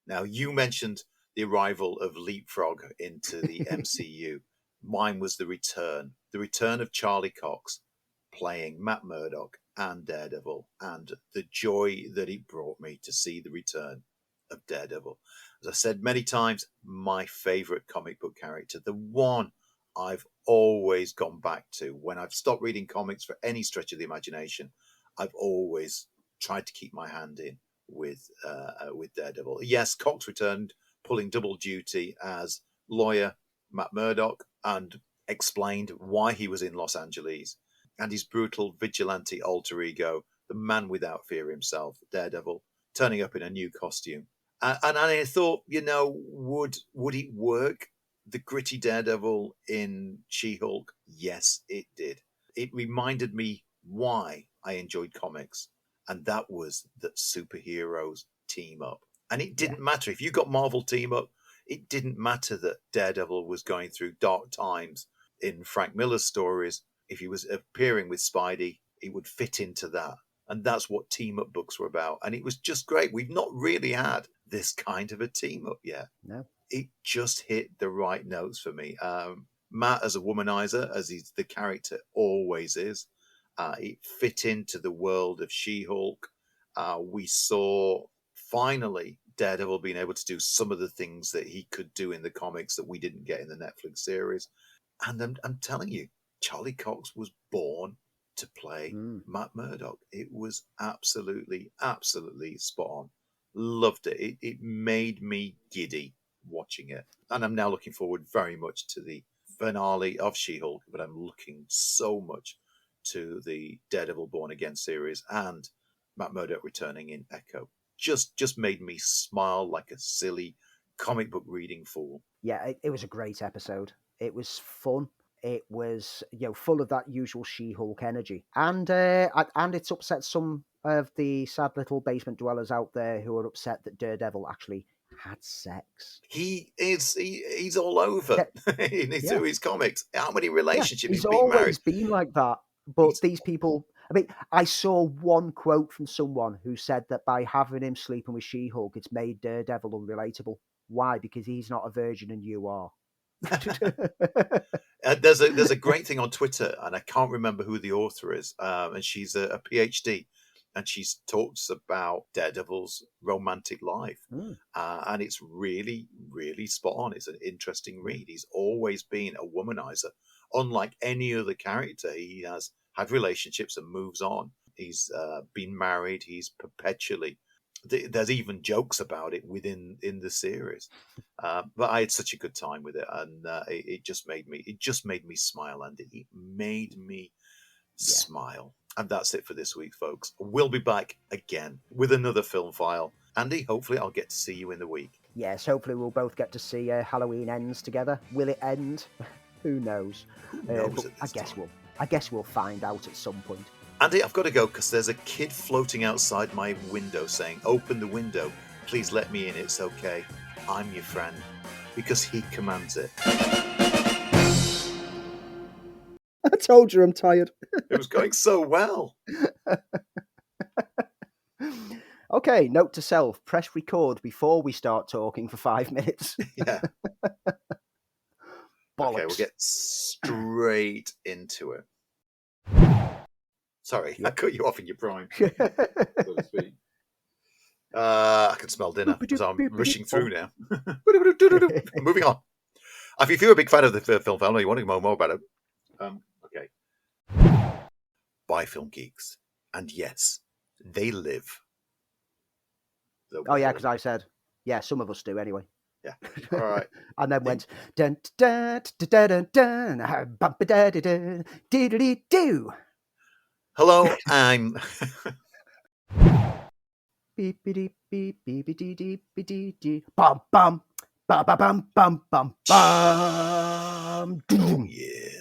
Speaker 1: Now, you mentioned the arrival of Leapfrog into the MCU. Mine was the return of Charlie Cox playing Matt Murdock and Daredevil, and the joy that it brought me to see the return of Daredevil. As I said many times, my favorite comic book character, the one I've always gone back to when I've stopped reading comics for any stretch of the imagination. I've always tried to keep my hand in with Daredevil. Yes, Cox returned, pulling double duty as lawyer Matt Murdock, and explained why he was in Los Angeles, and his brutal vigilante alter ego, the man without fear himself, Daredevil, turning up in a new costume. And I thought, would it work? The gritty Daredevil in She-Hulk? Yes, it did. It reminded me why I enjoyed comics, and that was that superheroes team up. And it didn't matter if you got Marvel team up. It didn't matter that Daredevil was going through dark times in Frank Miller's stories. If he was appearing with Spidey, it would fit into that. And that's what team-up books were about. And it was just great. We've not really had this kind of a team-up yet.
Speaker 2: No.
Speaker 1: It just hit the right notes for me. Matt as a womanizer, as the character always is, it fit into the world of She-Hulk. We saw, finally, Daredevil being able to do some of the things that he could do in the comics that we didn't get in the Netflix series. And I'm telling you, Charlie Cox was born to play Matt Murdock. It was absolutely, absolutely spot on. Loved it. It made me giddy watching it. And I'm now looking forward very much to the finale of She-Hulk, but I'm looking so much to the Daredevil Born Again series and Matt Murdock returning in Echo. Just made me smile like a silly comic book reading fool.
Speaker 2: Yeah, it was a great episode. It was fun. It was, full of that usual She-Hulk energy, and it's upset some of the sad little basement dwellers out there who are upset that Daredevil actually had sex.
Speaker 1: He's all over through his comics. How many relationships
Speaker 2: he's
Speaker 1: he's been
Speaker 2: always
Speaker 1: married?
Speaker 2: been like that. But these people, I saw one quote from someone who said that by having him sleeping with She-Hulk, it's made Daredevil unrelatable. Why? Because he's not a virgin and you are.
Speaker 1: There's a great thing on Twitter, and I can't remember who the author is, and she's a PhD, and she talks about Daredevil's romantic life, and it's really, really spot on. It's an interesting read. He's always been a womanizer. Unlike any other character, he has had relationships and moves on. He's been married. He's perpetually. There's even jokes about it in the series, but I had such a good time with it, and it just made me smile, and it made me smile. And that's it for this week, folks. We'll be back again with another film file. Andy, hopefully I'll get to see you in the week.
Speaker 2: Yes, hopefully we'll both get to see Halloween Ends together. Will it end? Who knows? I guess we'll find out at some point.
Speaker 1: Andy, I've got to go because there's a kid floating outside my window saying, "Open the window. Please let me in. It's okay. I'm your friend." Because he commands it.
Speaker 2: I told you I'm tired.
Speaker 1: It was going so well.
Speaker 2: Okay, note to self, press record before we start talking for 5 minutes.
Speaker 1: Yeah.
Speaker 2: Bollocks.
Speaker 1: Okay, we'll get straight into it. Sorry, I cut you off in your prime, so to speak. I can smell dinner as I'm rushing through now. Moving on. If you're a big fan of the film family, you want to know more about it, okay. By Film Geeks. And yes, they live.
Speaker 2: Oh, yeah, because I said, some of us do anyway.
Speaker 1: Yeah. All right.
Speaker 2: And then went dun dun dun dun dun bump da da dun dee doo.
Speaker 1: Hello, I'm
Speaker 2: beep beep beep beep dee dee dee dee bum bum bum bum bum bum bum.
Speaker 1: Oh yeah.